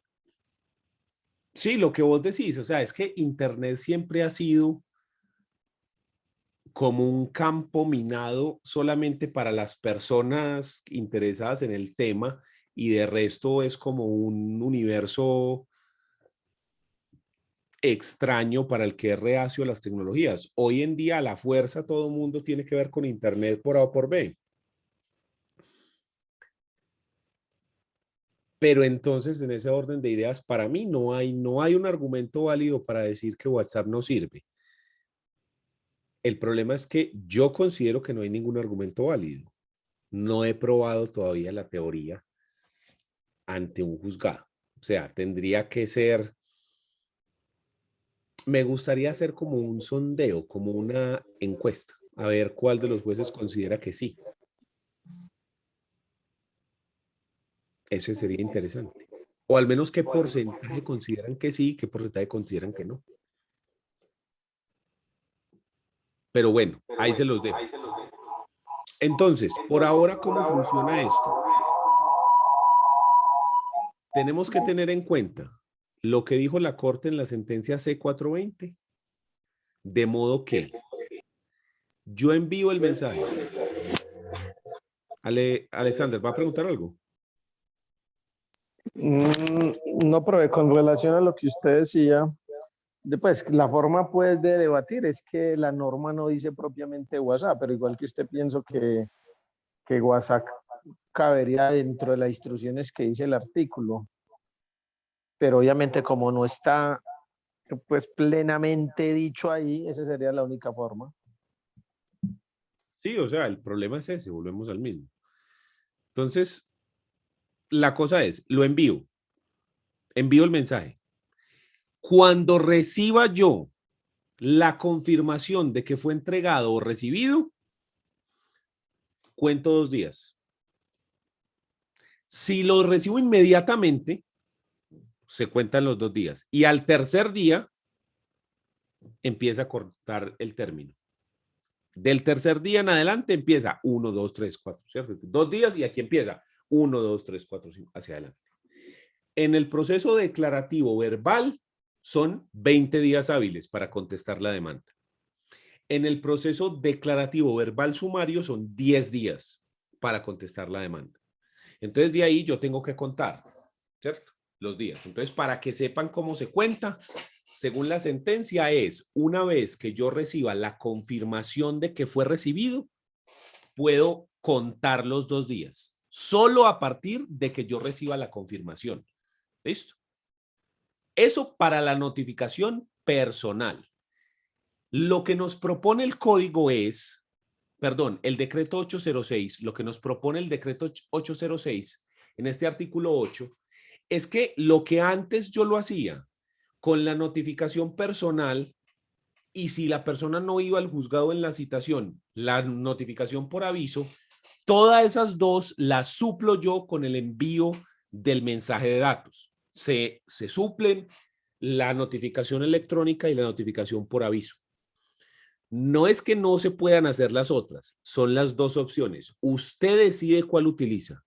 sí, lo que vos decís, o sea, es que Internet siempre ha sido como un campo minado solamente para las personas interesadas en el tema y de resto es como un universo extraño para el que es reacio a las tecnologías. Hoy en día a la fuerza todo el mundo tiene que ver con internet por A o por B. Pero entonces en ese orden de ideas para mí no hay un argumento válido para decir que WhatsApp no sirve. El problema es que yo considero que no hay ningún argumento válido. No he probado todavía la teoría ante un juzgado. O sea, tendría que ser, me gustaría hacer como un sondeo, como una encuesta, a ver cuál de los jueces considera que sí. Ese sería interesante. O al menos qué porcentaje consideran que sí, qué porcentaje consideran que no. Pero bueno, ahí se los dejo. Entonces, por ahora, ¿cómo funciona esto? Tenemos que tener en cuenta lo que dijo la Corte en la sentencia C420, de modo que yo envío el mensaje. Alexander, ¿va a preguntar algo? No, pero con relación a lo que usted decía, pues la forma pues de debatir es que la norma no dice propiamente WhatsApp, pero igual que usted pienso que WhatsApp cabería dentro de las instrucciones que dice el artículo, pero obviamente como no está pues plenamente dicho ahí, esa sería la única forma. Sí, o sea, el problema es ese, volvemos al mismo. Entonces, la cosa es, lo envío el mensaje. Cuando reciba yo la confirmación de que fue entregado o recibido, cuento 2 días. Si lo recibo inmediatamente, se cuentan los 2 días. Y al tercer día, empieza a cortar el término. Del tercer día en adelante empieza 1, 2, 3, 4, ¿cierto? 2 días y aquí empieza 1, 2, 3, 4, 5, hacia adelante. En el proceso declarativo verbal son 20 días hábiles para contestar la demanda. En el proceso declarativo verbal sumario son 10 días para contestar la demanda. Entonces de ahí yo tengo que contar, ¿cierto? Los días. Entonces para que sepan cómo se cuenta, según la sentencia es una vez que yo reciba la confirmación de que fue recibido, puedo contar los 2 días. Solo a partir de que yo reciba la confirmación. ¿Listo? Eso para la notificación personal. Lo que nos propone el código es, perdón, el decreto 806, lo que nos propone el decreto 806 en este artículo 8, es que lo que antes yo lo hacía con la notificación personal y si la persona no iba al juzgado en la citación, la notificación por aviso, todas esas dos las suplo yo con el envío del mensaje de datos. Se suplen la notificación electrónica y la notificación por aviso. No es que no se puedan hacer las otras, son las dos opciones. Usted decide cuál utiliza.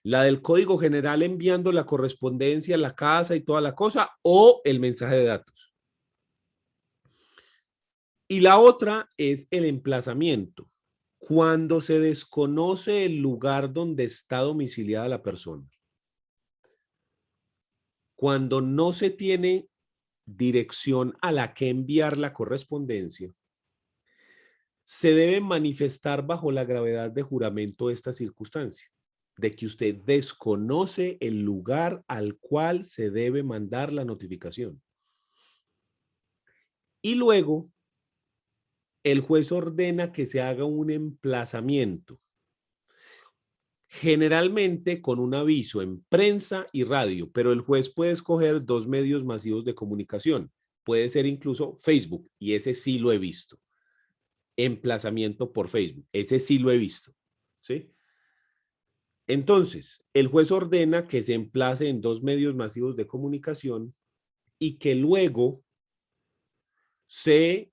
La del código general enviando la correspondencia a la casa y toda la cosa o el mensaje de datos. Y la otra es el emplazamiento. Cuando se desconoce el lugar donde está domiciliada la persona. Cuando no se tiene dirección a la que enviar la correspondencia, se debe manifestar bajo la gravedad de juramento esta circunstancia, de que usted desconoce el lugar al cual se debe mandar la notificación. Y luego, el juez ordena que se haga un emplazamiento, generalmente con un aviso en prensa y radio, pero el juez puede escoger 2 medios masivos de comunicación. Puede ser incluso Facebook, y ese sí lo he visto. Emplazamiento por Facebook, ese sí lo he visto, ¿sí? Entonces, el juez ordena que se emplace en 2 medios masivos de comunicación y que luego se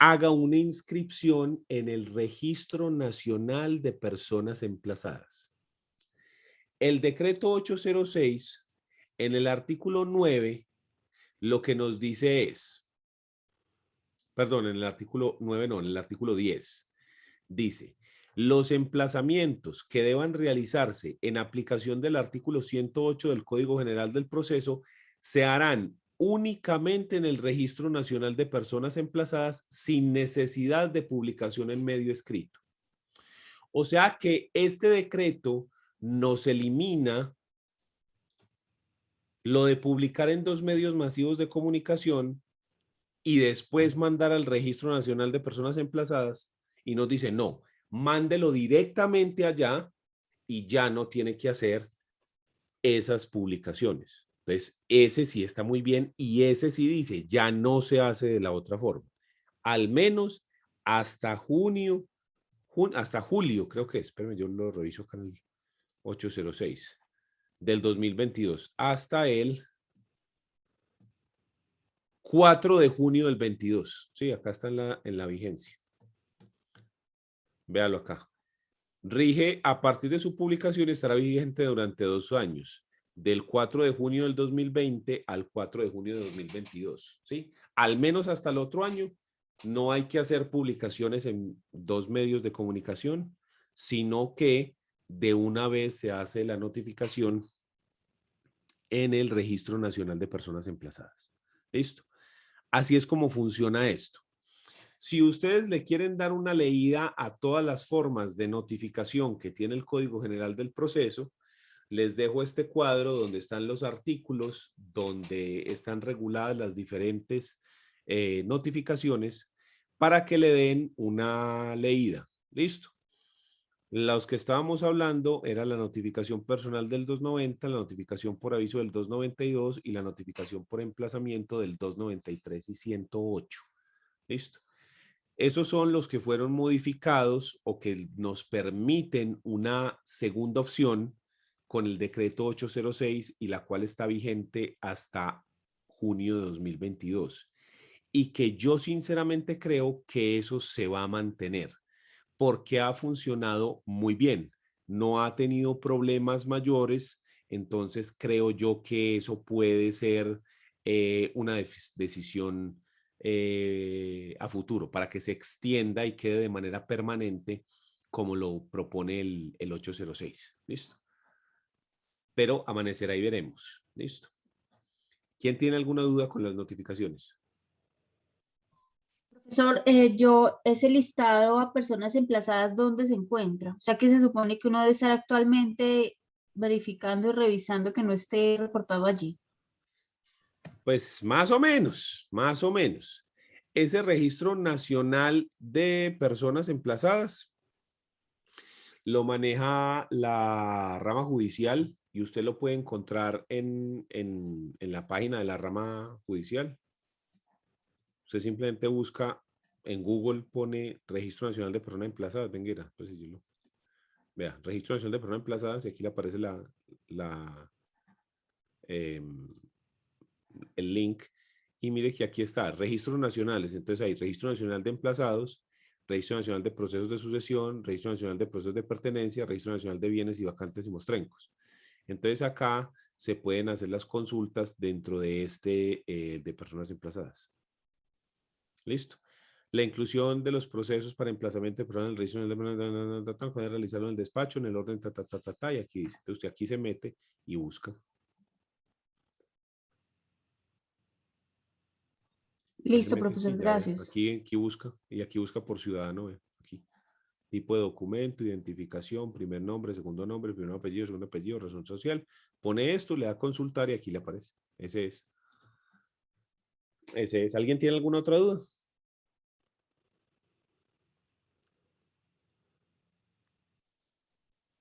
haga una inscripción en el Registro Nacional de Personas Emplazadas. El decreto 806, en el artículo 9, lo que nos dice es, perdón, en el artículo 9 no, en el artículo 10, dice, los emplazamientos que deban realizarse en aplicación del artículo 108 del Código General del Proceso se harán únicamente en el Registro Nacional de Personas Emplazadas sin necesidad de publicación en medio escrito. O sea que este decreto nos elimina lo de publicar en 2 medios masivos de comunicación y después mandar al Registro Nacional de Personas Emplazadas y nos dice, no, mándelo directamente allá y ya no tiene que hacer esas publicaciones. Entonces, ese sí está muy bien y ese sí dice, ya no se hace de la otra forma. Al menos hasta junio, hasta julio, creo que es, espérame, yo lo reviso acá en el 806 del 2022, hasta el 4 de junio del 22. Sí, acá está en la vigencia. Véalo acá. Rige a partir de su publicación, estará vigente durante 2 años, del 4 de junio del 2020 al 4 de junio de 2022. ¿Sí? Al menos hasta el otro año, no hay que hacer publicaciones en 2 medios de comunicación, sino que de una vez se hace la notificación en el Registro Nacional de Personas Emplazadas. ¿Listo? Así es como funciona esto. Si ustedes le quieren dar una leída a todas las formas de notificación que tiene el Código General del Proceso, les dejo este cuadro donde están los artículos, donde están reguladas las diferentes notificaciones para que le den una leída. ¿Listo? Los que estábamos hablando era la notificación personal del 290, la notificación por aviso del 292 y la notificación por emplazamiento del 293 y 108. ¿Listo? Esos son los que fueron modificados o que nos permiten una segunda opción con el decreto 806 y la cual está vigente hasta junio de 2022. Y que yo sinceramente creo que eso se va a mantener porque ha funcionado muy bien. No ha tenido problemas mayores, entonces creo yo que eso puede ser una decisión a futuro para que se extienda y quede de manera permanente como lo propone el 806. ¿Listo? Pero amanecerá y veremos. ¿Listo? ¿Quién tiene alguna duda con las notificaciones? Profesor, ese listado a personas emplazadas, ¿dónde se encuentra? O sea, que se supone que uno debe estar actualmente verificando y revisando que no esté reportado allí. Pues más o menos, más o menos. Ese Registro Nacional de Personas Emplazadas lo maneja la rama judicial y usted lo puede encontrar en la página de la rama judicial. Usted simplemente busca en Google, pone Registro Nacional de Personas Emplazadas. Venga, pues decirlo. Vea, Registro Nacional de Personas Emplazadas y aquí le aparece el link. Y mire que aquí está, registros nacionales. Entonces hay Registro Nacional de Emplazados, Registro Nacional de Procesos de Sucesión, Registro Nacional de Procesos de Pertenencia, Registro Nacional de Bienes y Vacantes y Mostrencos. Entonces acá se pueden hacer las consultas dentro de de personas emplazadas. Listo. La inclusión de los procesos para emplazamiento de personas en el registro nacional puede realizarlo en el despacho, en el orden, y aquí dice. Entonces usted aquí se mete y busca. Listo, profesor, gracias. Aquí busca, y aquí busca por ciudadano, aquí. Tipo de documento, identificación, primer nombre, segundo apellido, razón social. Pone esto, le da a consultar y aquí le aparece. Ese es. Ese es. ¿Alguien tiene alguna otra duda?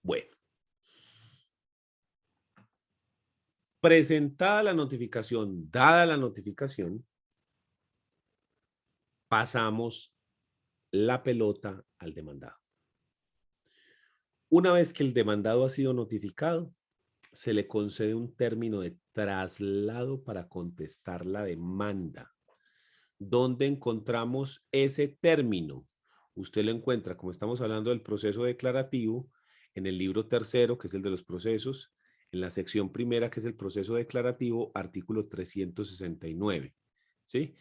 Bueno. Presentada la notificación, dada la notificación, pasamos la pelota al demandado. Una vez que el demandado ha sido notificado, se le concede un término de traslado para contestar la demanda. ¿Dónde encontramos ese término? Usted lo encuentra, como estamos hablando del proceso declarativo, en el libro tercero, que es el de los procesos, en la sección primera, que es el proceso declarativo, artículo 369. ¿Sí?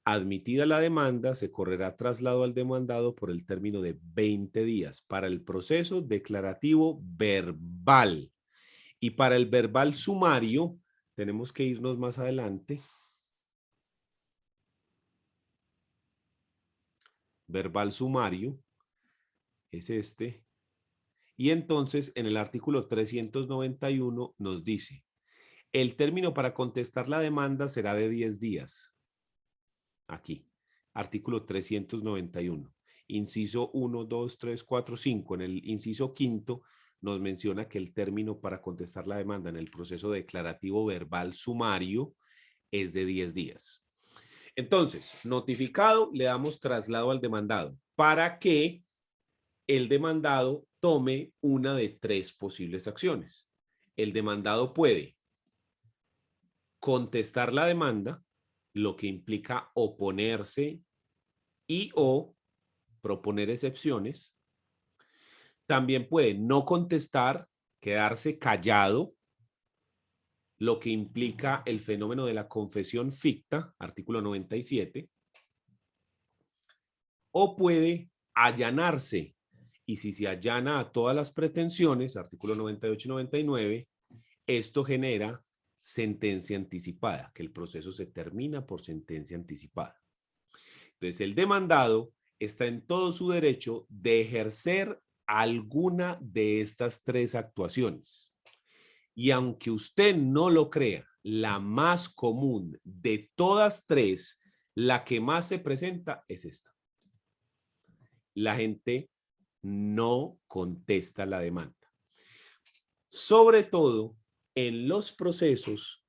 Admitida la demanda, se correrá traslado al demandado por el término de 20 días para el proceso declarativo verbal. Y para el verbal sumario, tenemos que irnos más adelante. Verbal sumario es este. Y entonces en el artículo 391 nos dice, el término para contestar la demanda será de 10 días. Aquí, artículo 391. Inciso 1, 2, 3, 4, 5. En el inciso quinto nos menciona que el término para contestar la demanda en el proceso declarativo verbal sumario es de 10 días. Entonces, notificado, le damos traslado al demandado para que el demandado tome una de 3 posibles acciones. El demandado puede contestar la demanda, lo que implica oponerse y o proponer excepciones. También puede no contestar, quedarse callado, lo que implica el fenómeno de la confesión ficta, artículo 97, o puede allanarse. Y si se allana a todas las pretensiones, artículo 98 y 99, esto genera sentencia anticipada, que el proceso se termina por sentencia anticipada. Entonces, el demandado está en todo su derecho de ejercer alguna de estas 3 actuaciones. Y aunque usted no lo crea, la más común de todas 3, la que más se presenta es esta. La gente no contesta la demanda. Sobre todo en los procesos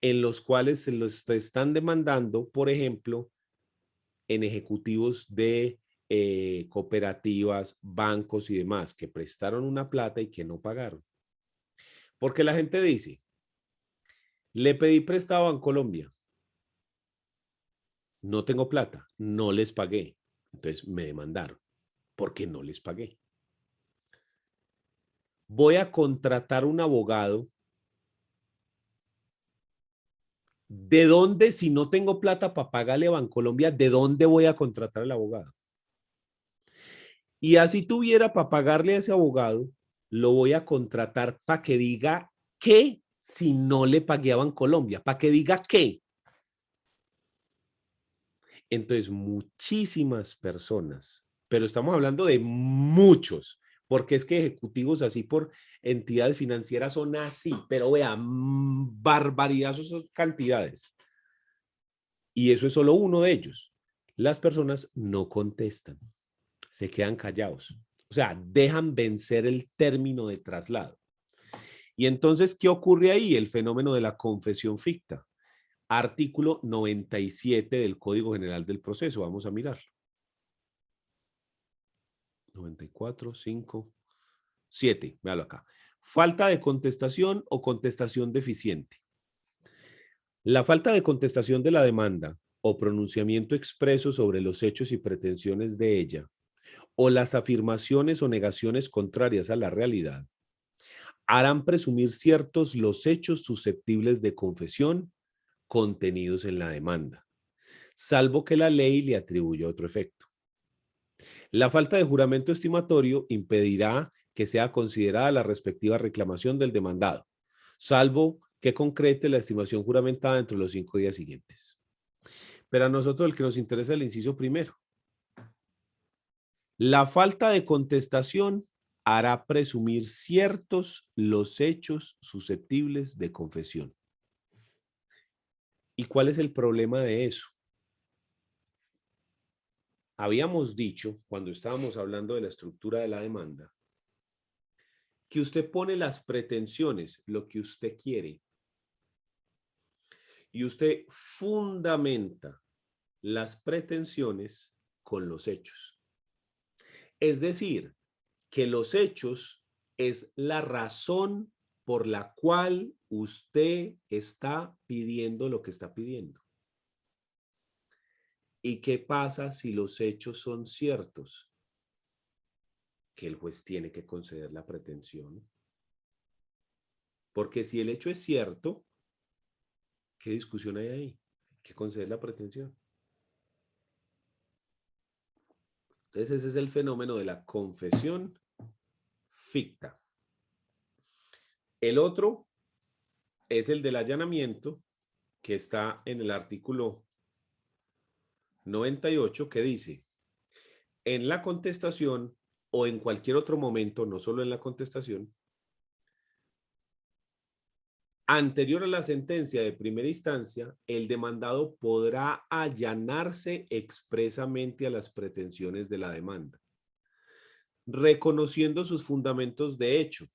en los cuales se los están demandando, por ejemplo, en ejecutivos de cooperativas, bancos y demás, que prestaron una plata y que no pagaron. Porque la gente dice, le pedí prestado a Bancolombia, no tengo plata, no les pagué, entonces me demandaron porque no les pagué. Voy a contratar un abogado. ¿De dónde, si no tengo plata para pagarle a Bancolombia, de dónde voy a contratar al abogado? Y así tuviera para pagarle a ese abogado, lo voy a contratar para que diga qué si no le pagué a Bancolombia, para que diga qué. Entonces, muchísimas personas, pero estamos hablando de muchos, porque es que ejecutivos así por entidades financieras son así, pero vean, barbaridad sus cantidades. Y eso es solo uno de ellos. Las personas no contestan, se quedan callados. O sea, dejan vencer el término de traslado. Y entonces, ¿qué ocurre ahí? El fenómeno de la confesión ficta. Artículo 97 del Código General del Proceso. Vamos a mirarlo. 94, 5, 7. Véalo acá. Falta de contestación o contestación deficiente. La falta de contestación de la demanda o pronunciamiento expreso sobre los hechos y pretensiones de ella, o las afirmaciones o negaciones contrarias a la realidad, harán presumir ciertos los hechos susceptibles de confesión contenidos en la demanda, salvo que la ley le atribuya otro efecto. La falta de juramento estimatorio impedirá que sea considerada la respectiva reclamación del demandado, salvo que concrete la estimación juramentada dentro de los 5 días siguientes. Pero a nosotros el que nos interesa es el inciso primero. La falta de contestación hará presumir ciertos los hechos susceptibles de confesión. ¿Y cuál es el problema de eso? Habíamos dicho, cuando estábamos hablando de la estructura de la demanda, que usted pone las pretensiones, lo que usted quiere, y usted fundamenta las pretensiones con los hechos. Es decir, que los hechos es la razón por la cual usted está pidiendo lo que está pidiendo. ¿Y qué pasa si los hechos son ciertos? Que el juez tiene que conceder la pretensión. Porque si el hecho es cierto, ¿qué discusión hay ahí? Hay que conceder la pretensión. Entonces ese es el fenómeno de la confesión ficta. El otro es el del allanamiento, que está en el artículo 98, que dice: en la contestación o en cualquier otro momento, no solo en la contestación, anterior a la sentencia de primera instancia, el demandado podrá allanarse expresamente a las pretensiones de la demanda, reconociendo sus fundamentos de hecho,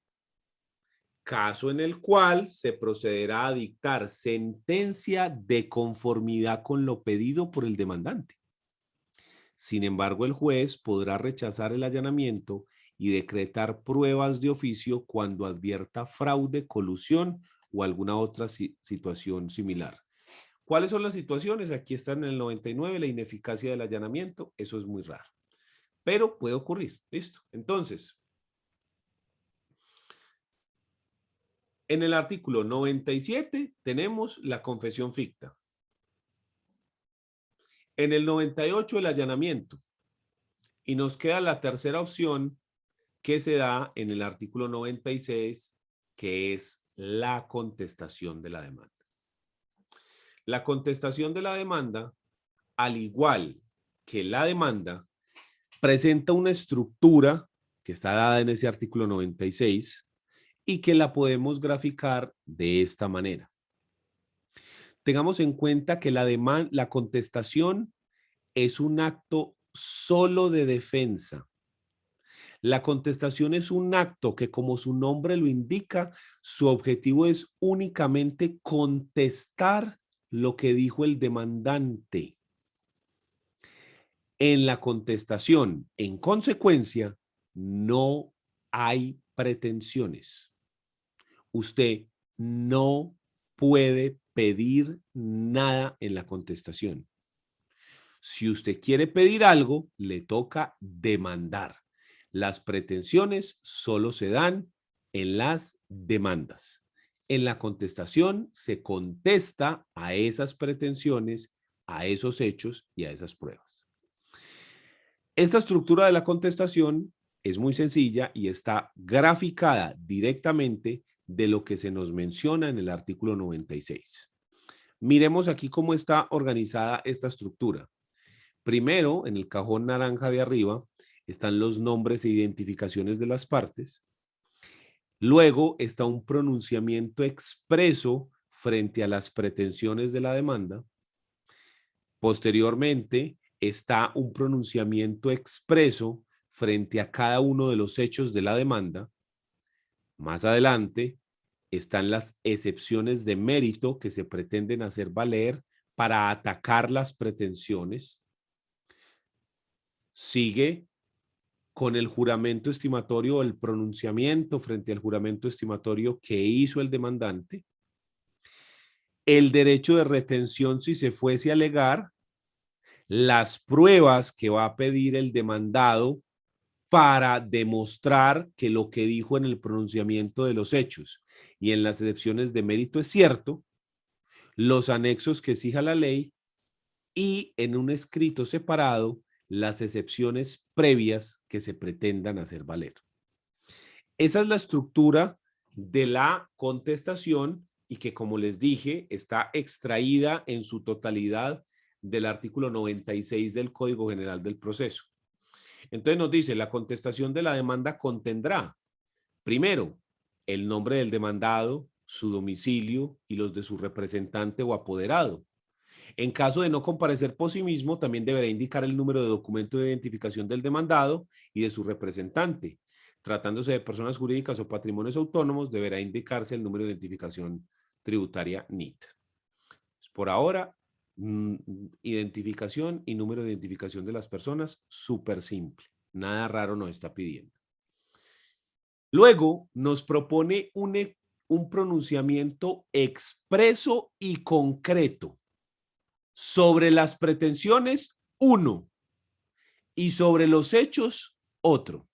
caso en el cual se procederá a dictar sentencia de conformidad con lo pedido por el demandante. Sin embargo, el juez podrá rechazar el allanamiento y decretar pruebas de oficio cuando advierta fraude, colusión o alguna otra situación similar. ¿Cuáles son las situaciones? Aquí está en el 99, la ineficacia del allanamiento. Eso es muy raro, pero puede ocurrir. Listo. Entonces, en el artículo 97 tenemos la confesión ficta. En el 98 el allanamiento. Y nos queda la tercera opción que se da en el artículo 96, que es la contestación de la demanda. La contestación de la demanda, al igual que la demanda, presenta una estructura que está dada en ese artículo 96 y que la podemos graficar de esta manera. Tengamos en cuenta que la contestación es un acto solo de defensa. La contestación es un acto que, como su nombre lo indica, su objetivo es únicamente contestar lo que dijo el demandante. En la contestación, en consecuencia, no hay pretensiones. Usted no puede pedir nada en la contestación. Si usted quiere pedir algo, le toca demandar. Las pretensiones solo se dan en las demandas. En la contestación se contesta a esas pretensiones, a esos hechos y a esas pruebas. Esta estructura de la contestación es muy sencilla y está graficada directamente de lo que se nos menciona en el artículo 96. Miremos aquí cómo está organizada esta estructura. Primero, en el cajón naranja de arriba, están los nombres e identificaciones de las partes. Luego está un pronunciamiento expreso frente a las pretensiones de la demanda. Posteriormente está un pronunciamiento expreso frente a cada uno de los hechos de la demanda. Más adelante están las excepciones de mérito que se pretenden hacer valer para atacar las pretensiones. Sigue con el juramento estimatorio o el pronunciamiento frente al juramento estimatorio que hizo el demandante. El derecho de retención si se fuese a alegar. Las pruebas que va a pedir el demandado para demostrar que lo que dijo en el pronunciamiento de los hechos y en las excepciones de mérito es cierto. Los anexos que exija la ley y en un escrito separado las excepciones previas que se pretendan hacer valer. Esa es la estructura de la contestación y que, como les dije, está extraída en su totalidad del artículo 96 del Código General del Proceso. Entonces nos dice, la contestación de la demanda contendrá, primero, el nombre del demandado, su domicilio y los de su representante o apoderado. En caso de no comparecer por sí mismo, también deberá indicar el número de documento de identificación del demandado y de su representante. Tratándose de personas jurídicas o patrimonios autónomos, deberá indicarse el número de identificación tributaria NIT. Por ahora, identificación y número de identificación de las personas, súper simple. Nada raro nos está pidiendo. Luego, nos propone un pronunciamiento expreso y concreto. Sobre las pretensiones, uno, y sobre los hechos, otro.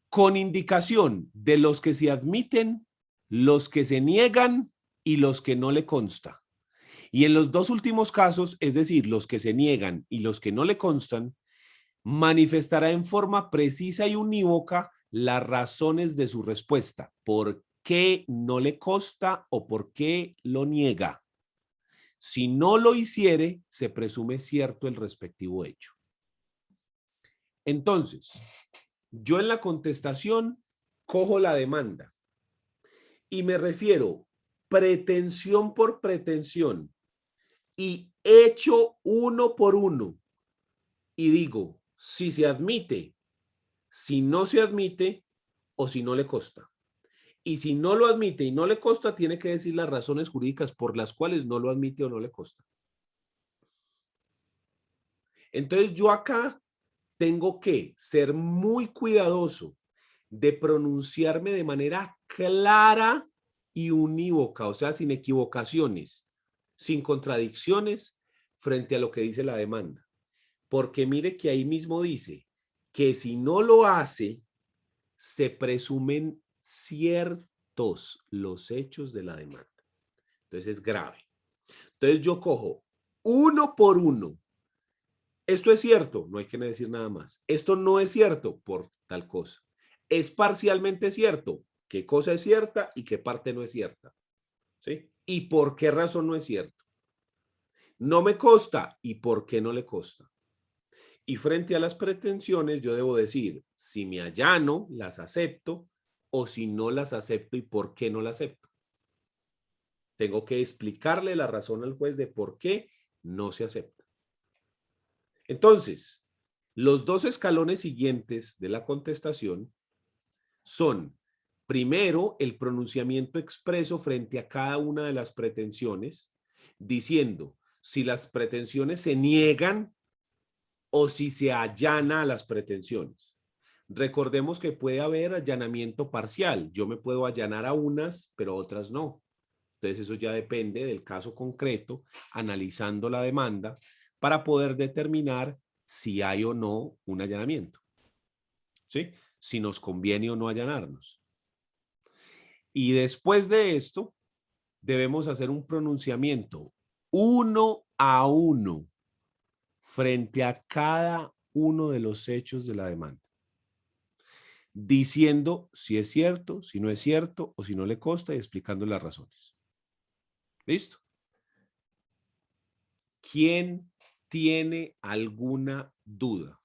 Con indicación de los que se admiten, los que se niegan y los que no le consta. Y en los dos últimos casos, es decir, los que se niegan y los que no le constan, manifestará en forma precisa y unívoca las razones de su respuesta. ¿Por qué no le consta o por qué lo niega? Si no lo hiciere, se presume cierto el respectivo hecho. Entonces, yo en la contestación cojo la demanda y me refiero pretensión por pretensión y hecho uno por uno y digo si se admite, si no se admite o si no le consta. Y si no lo admite y no le consta, tiene que decir las razones jurídicas por las cuales no lo admite o no le consta. Entonces yo acá tengo que ser muy cuidadoso de pronunciarme de manera clara y unívoca, o sea, sin equivocaciones, sin contradicciones frente a lo que dice la demanda. Porque mire que ahí mismo dice que si no lo hace, se presumen ciertos los hechos de la demanda. Entonces es grave. Entonces yo cojo uno por uno. Esto es cierto, no hay que decir nada más. Esto no es cierto por tal cosa. Es parcialmente cierto. ¿Qué cosa es cierta y qué parte no es cierta? ¿Sí? ¿Y por qué razón no es cierto? No me consta y por qué no le consta. Y frente a las pretensiones, yo debo decir si me allano, las acepto, o si no las acepto y por qué no las acepto. Tengo que explicarle la razón al juez de por qué no se acepta. Entonces, los dos escalones siguientes de la contestación son, primero, el pronunciamiento expreso frente a cada una de las pretensiones, diciendo si las pretensiones se niegan o si se allana a las pretensiones. Recordemos que puede haber allanamiento parcial. Yo me puedo allanar a unas, pero otras no. Entonces eso ya depende del caso concreto, analizando la demanda para poder determinar si hay o no un allanamiento. ¿Sí? Si nos conviene o no allanarnos. Y después de esto, debemos hacer un pronunciamiento uno a uno frente a cada uno de los hechos de la demanda, diciendo si es cierto, si no es cierto o si no le consta y explicando las razones. ¿Listo? ¿Quién tiene alguna duda?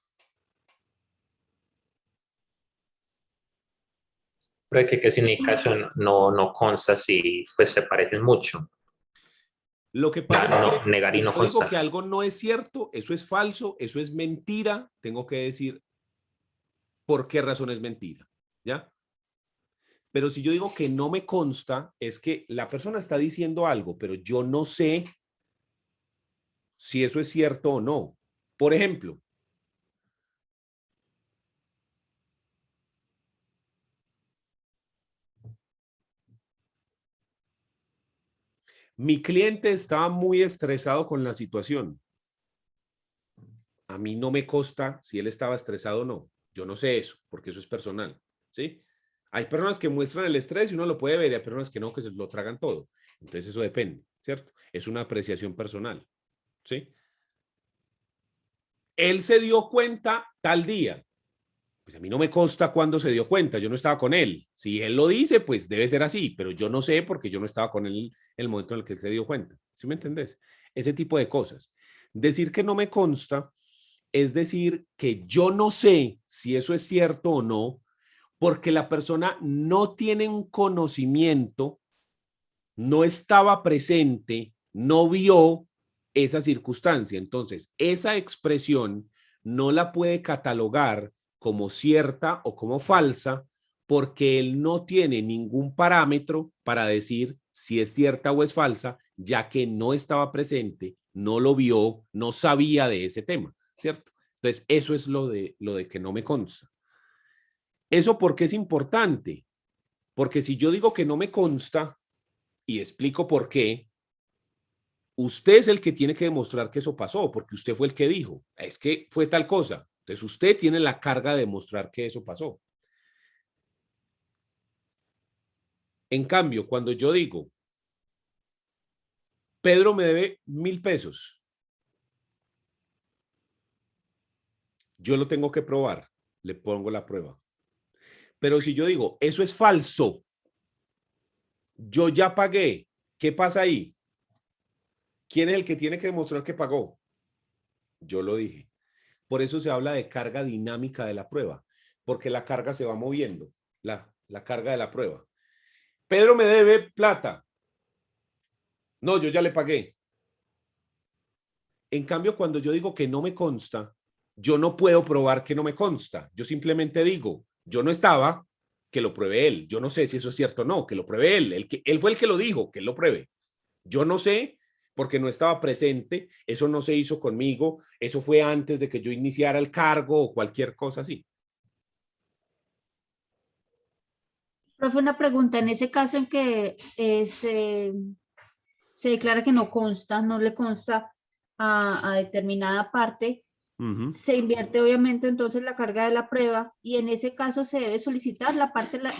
Pero ¿qué significa eso? No consta si pues se parecen mucho. Lo que pasa es que negar y no yo digo constar. que algo no es cierto, eso es falso, eso es mentira, tengo que decir por qué razón es mentira, ¿ya? Pero si yo digo que no me consta, es que la persona está diciendo algo, pero yo no sé si eso es cierto o no. Por ejemplo, mi cliente estaba muy estresado con la situación. A mí no me consta si él estaba estresado o no. Yo no sé eso, porque eso es personal, ¿sí? Hay personas que muestran el estrés y uno lo puede ver, y hay personas que no, que se lo tragan todo. Entonces eso depende, ¿cierto? Es una apreciación personal, ¿sí? Él se dio cuenta tal día. Pues a mí no me consta cuándo se dio cuenta, yo no estaba con él. Si él lo dice, pues debe ser así, pero yo no sé porque yo no estaba con él en el momento en el que él se dio cuenta. ¿Sí me entendés? Ese tipo de cosas. Decir que no me consta es decir que yo no sé si eso es cierto o no, porque la persona no tiene un conocimiento, no estaba presente, no vio esa circunstancia. Entonces, esa expresión no la puede catalogar como cierta o como falsa porque él no tiene ningún parámetro para decir si es cierta o es falsa, ya que no estaba presente, no lo vio, no sabía de ese tema, ¿cierto? Entonces, eso es lo de que no me consta. ¿Eso por qué es importante? Porque si yo digo que no me consta y explico por qué, usted es el que tiene que demostrar que eso pasó, porque usted fue el que dijo, es que fue tal cosa. Entonces usted tiene la carga de demostrar que eso pasó. En cambio, cuando yo digo, Pedro me debe 1.000 pesos. Yo lo tengo que probar. Le pongo la prueba. Pero si yo digo, eso es falso, yo ya pagué, ¿qué pasa ahí? ¿Quién es el que tiene que demostrar que pagó? Yo lo dije. Por eso se habla de carga dinámica de la prueba, porque la carga se va moviendo, la carga de la prueba. Pedro me debe plata. No, yo ya le pagué. En cambio, cuando yo digo que no me consta, yo no puedo probar que no me consta. Yo simplemente digo, yo no estaba, que lo pruebe él. Yo no sé si eso es cierto o no, que lo pruebe él. Él fue el que lo dijo, que él lo pruebe. Yo no sé porque no estaba presente, eso no se hizo conmigo, eso fue antes de que yo iniciara el cargo o cualquier cosa así. Profe, una pregunta, en ese caso en que se declara que no consta, no le consta a determinada parte, se invierte obviamente entonces la carga de la prueba y en ese caso se debe solicitar,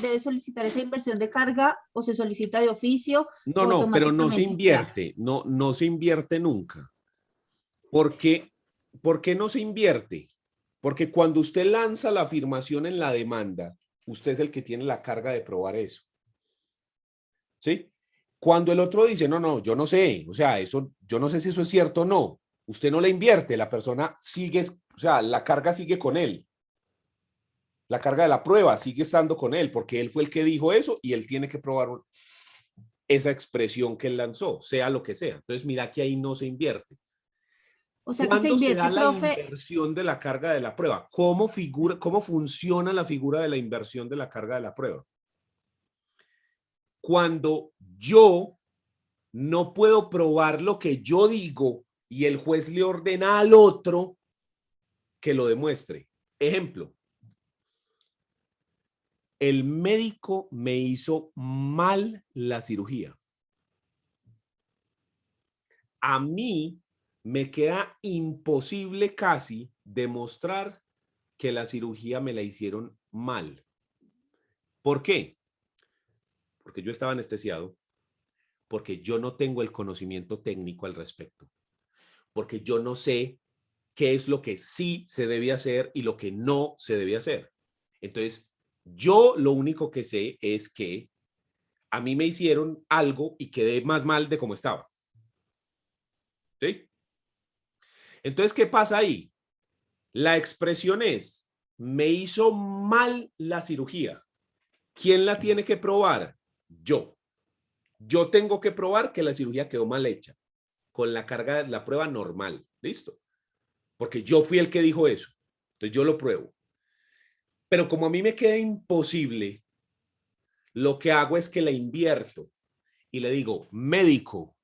debe solicitar esa inversión de carga o se solicita de oficio. No, pero no se automáticamente invierte, no se invierte nunca. ¿Por qué no se invierte? Porque cuando usted lanza la afirmación en la demanda, usted es el que tiene la carga de probar eso. ¿Sí? Cuando el otro dice, no, yo no sé, o sea, eso, yo no sé si eso es cierto o no, usted no le invierte, la persona sigue, o sea, la carga sigue con él. La carga de la prueba sigue estando con él, porque él fue el que dijo eso y él tiene que probar esa expresión que él lanzó, sea lo que sea. Entonces, mira que ahí no se invierte. O sea que se ¿Cuándo se invierte, da la profe. inversión de la carga de la prueba? ¿Cómo funciona la figura de la inversión de la carga de la prueba? Cuando yo no puedo probar lo que yo digo y el juez le ordena al otro que lo demuestre. Ejemplo, el médico me hizo mal la cirugía. A mí me queda imposible casi demostrar que la cirugía me la hicieron mal. ¿Por qué? Porque yo estaba anestesiado, porque yo no tengo el conocimiento técnico al respecto, porque yo no sé qué es lo que sí se debe hacer y lo que no se debe hacer. Entonces, yo lo único que sé es que a mí me hicieron algo y quedé más mal de como estaba. ¿Sí? Entonces, ¿qué pasa ahí? La expresión es, me hizo mal la cirugía. ¿Quién la tiene que probar? Yo. Yo tengo que probar que la cirugía quedó mal hecha, con la carga de la prueba normal. ¿Listo? Porque yo fui el que dijo eso. Entonces yo lo pruebo. Pero como a mí me queda imposible, lo que hago es que la invierto y le digo, médico,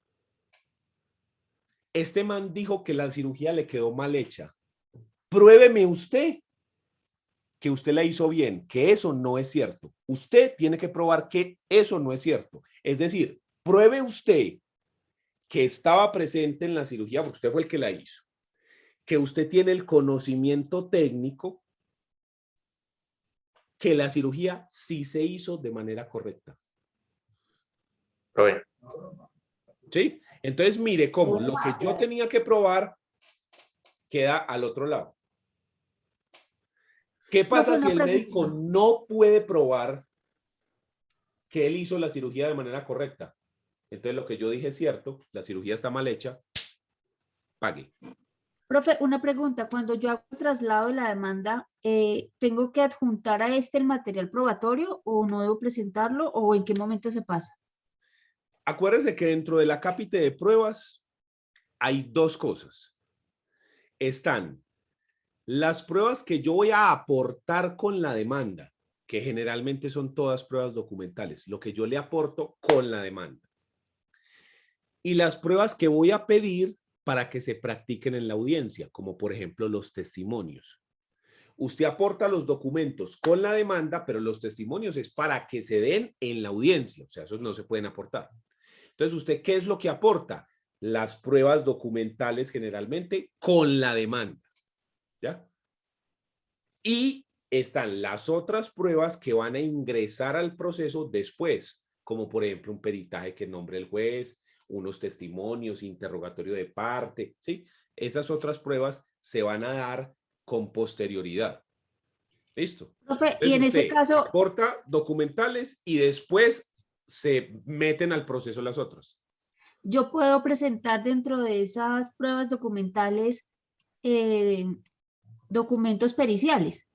este man dijo que la cirugía le quedó mal hecha. Pruébeme usted que usted la hizo bien, que eso no es cierto. Usted tiene que probar que eso no es cierto. Es decir, pruebe usted que estaba presente en la cirugía, porque usted fue el que la hizo, que usted tiene el conocimiento técnico, que la cirugía sí se hizo de manera correcta. ¿Sí? Entonces, mire cómo lo que yo tenía que probar queda al otro lado. ¿Qué pasa si el médico no puede probar que él hizo la cirugía de manera correcta? Entonces, lo que yo dije es cierto, la cirugía está mal hecha, pague. Profe, una pregunta. Cuando yo hago el traslado de la demanda, ¿tengo que adjuntar a este el material probatorio o no debo presentarlo o en qué momento se pasa? Acuérdese que dentro de la cápite de pruebas hay dos cosas. Están las pruebas que yo voy a aportar con la demanda, que generalmente son todas pruebas documentales, lo que yo le aporto con la demanda. Y las pruebas que voy a pedir para que se practiquen en la audiencia, como por ejemplo los testimonios. Usted aporta los documentos con la demanda, pero los testimonios es para que se den en la audiencia, o sea, esos no se pueden aportar. Entonces, ¿usted qué es lo que aporta? Las pruebas documentales generalmente con la demanda, ¿ya? Y están las otras pruebas que van a ingresar al proceso después, como por ejemplo un peritaje que nombre el juez, unos testimonios, interrogatorio de parte, ¿sí? Esas otras pruebas se van a dar con posterioridad. ¿Listo? Profe, y Entonces en ese usted caso, aporta documentales y después se meten al proceso las otras. yo puedo presentar dentro de esas pruebas documentales documentos periciales.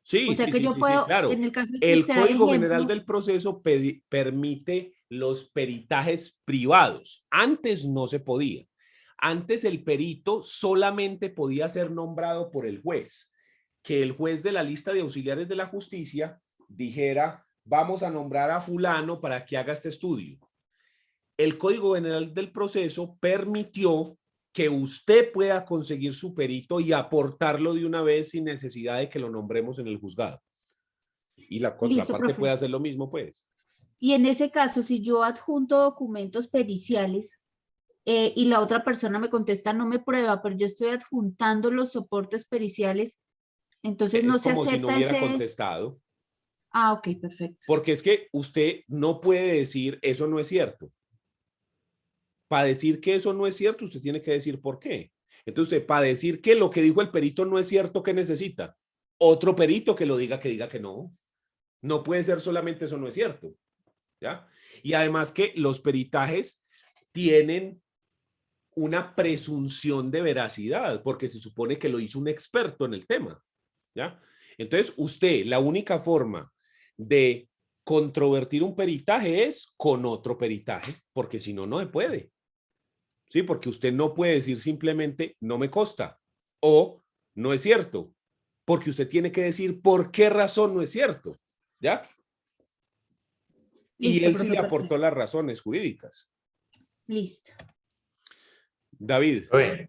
Sí, O sea sí, que sí, yo sí, sí, puedo, claro. en el caso de que El usted da el Código General ejemplo, del Proceso permite los peritajes privados. Antes no se podía. Antes el perito solamente podía ser nombrado por el juez. Que el juez de la lista de auxiliares de la justicia dijera, vamos a nombrar a fulano para que haga este estudio. El Código General del Proceso permitió que usted pueda conseguir su perito y aportarlo de una vez sin necesidad de que lo nombremos en el juzgado. Y la listo, contraparte profe. puede hacer lo mismo, pues. Y en ese caso, si yo adjunto documentos periciales y la otra persona me contesta no me prueba, pero yo estoy adjuntando los soportes periciales, entonces no Es se como si no acepta hubiera ese... contestado. Ah, ok, perfecto. Porque es que usted no puede decir eso no es cierto. Para decir que eso no es cierto, usted tiene que decir por qué. Entonces, usted, para decir que lo que dijo el perito no es cierto, ¿qué necesita? Otro perito que lo diga que no. No puede ser solamente eso no es cierto. ¿Ya? Y además que los peritajes tienen una presunción de veracidad, porque se supone que lo hizo un experto en el tema. ¿Ya? Entonces, usted, la única forma de controvertir un peritaje es con otro peritaje, porque si no, no se puede. ¿Sí? Porque usted no puede decir simplemente no me consta o no es cierto, porque usted tiene que decir por qué razón no es cierto. ¿Ya? Y Listo, él sí profe, le aportó perfecto. las razones jurídicas. Listo. David. Bueno,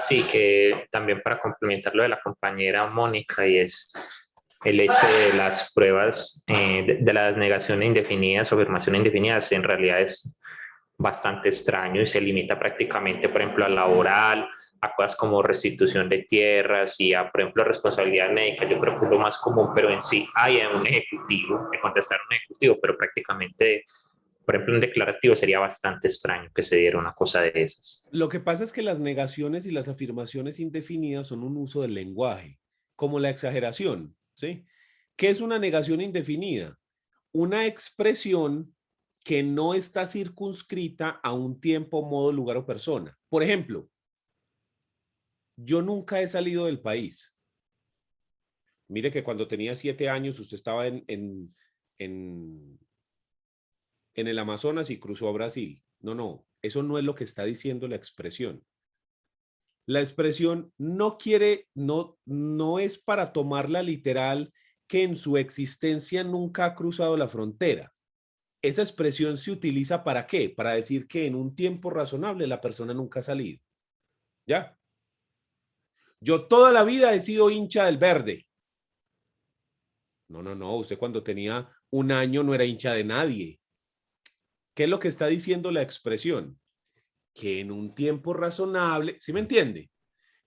sí, que también para complementar lo de la compañera Mónica, y es el hecho de las pruebas de las negaciones indefinidas o afirmaciones indefinidas, en realidad es bastante extraño y se limita prácticamente, por ejemplo, a la oral, a cosas como restitución de tierras y a, por ejemplo, responsabilidad médica. Yo creo que es lo más común, pero en sí hay en un ejecutivo, de contestar un ejecutivo, pero prácticamente, por ejemplo, un declarativo sería bastante extraño que se diera una cosa de esas. Lo que pasa es que las negaciones y las afirmaciones indefinidas son un uso del lenguaje, como la exageración, ¿sí? ¿Qué es una negación indefinida? Una expresión que no está circunscrita a un tiempo, modo, lugar o persona. Por ejemplo, yo nunca he salido del país. Mire que cuando tenía 7 años usted estaba en el Amazonas y cruzó a Brasil. No, eso no es lo que está diciendo la expresión. La expresión no es para tomarla literal que en su existencia nunca ha cruzado la frontera. Esa expresión se utiliza ¿para qué? Para decir que en un tiempo razonable la persona nunca ha salido. ¿Ya? Yo toda la vida he sido hincha del Verde. No, usted cuando tenía 1 año no era hincha de nadie. ¿Qué es lo que está diciendo la expresión? Que en un tiempo razonable, ¿sí me entiende?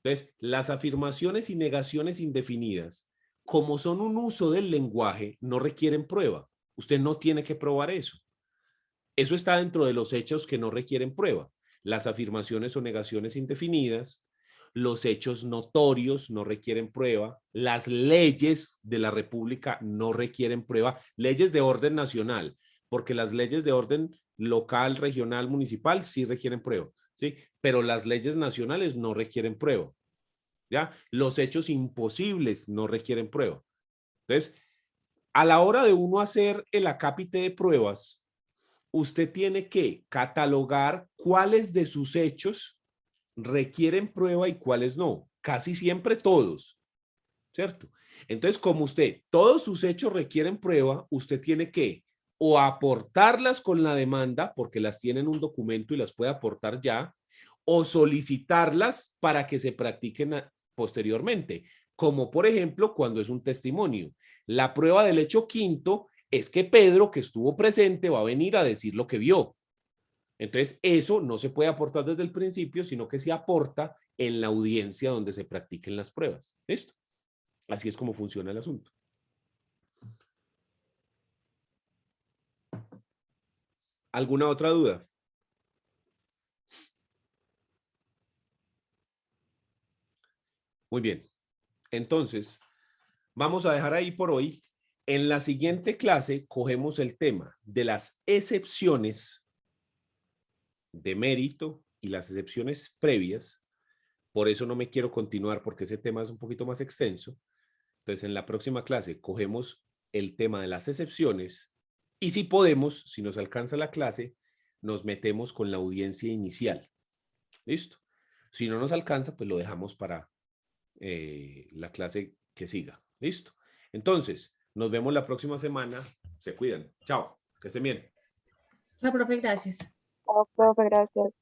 Entonces, las afirmaciones y negaciones indefinidas, como son un uso del lenguaje, no requieren prueba. Usted no tiene que probar eso. Eso está dentro de los hechos que no requieren prueba. Las afirmaciones o negaciones indefinidas, los hechos notorios no requieren prueba, las leyes de la República no requieren prueba, leyes de orden nacional, porque las leyes de orden local, regional, municipal sí requieren prueba, ¿sí? Pero las leyes nacionales no requieren prueba. ¿Ya? Los hechos imposibles no requieren prueba. Entonces, a la hora de uno hacer el acápite de pruebas, usted tiene que catalogar cuáles de sus hechos requieren prueba y cuáles no. Casi siempre todos, ¿cierto? Entonces, como todos sus hechos requieren prueba, usted tiene que o aportarlas con la demanda, porque las tiene en un documento y las puede aportar ya, o solicitarlas para que se practiquen posteriormente, como por ejemplo cuando es un testimonio. La prueba del hecho quinto es que Pedro, que estuvo presente, va a venir a decir lo que vio. Entonces, eso no se puede aportar desde el principio, sino que se aporta en la audiencia donde se practiquen las pruebas. ¿Listo? Así es como funciona el asunto. ¿Alguna otra duda? Muy bien. Entonces, vamos a dejar ahí por hoy. En la siguiente clase cogemos el tema de las excepciones de mérito y las excepciones previas. Por eso no me quiero continuar porque ese tema es un poquito más extenso. Entonces, en la próxima clase cogemos el tema de las excepciones y si podemos, si nos alcanza la clase, nos metemos con la audiencia inicial. ¿Listo? Si no nos alcanza, pues lo dejamos para la clase que siga. ¿Listo? Entonces, nos vemos la próxima semana. Se cuidan. Chao. Que estén bien. Chao, profe, gracias. Oh, profe, gracias.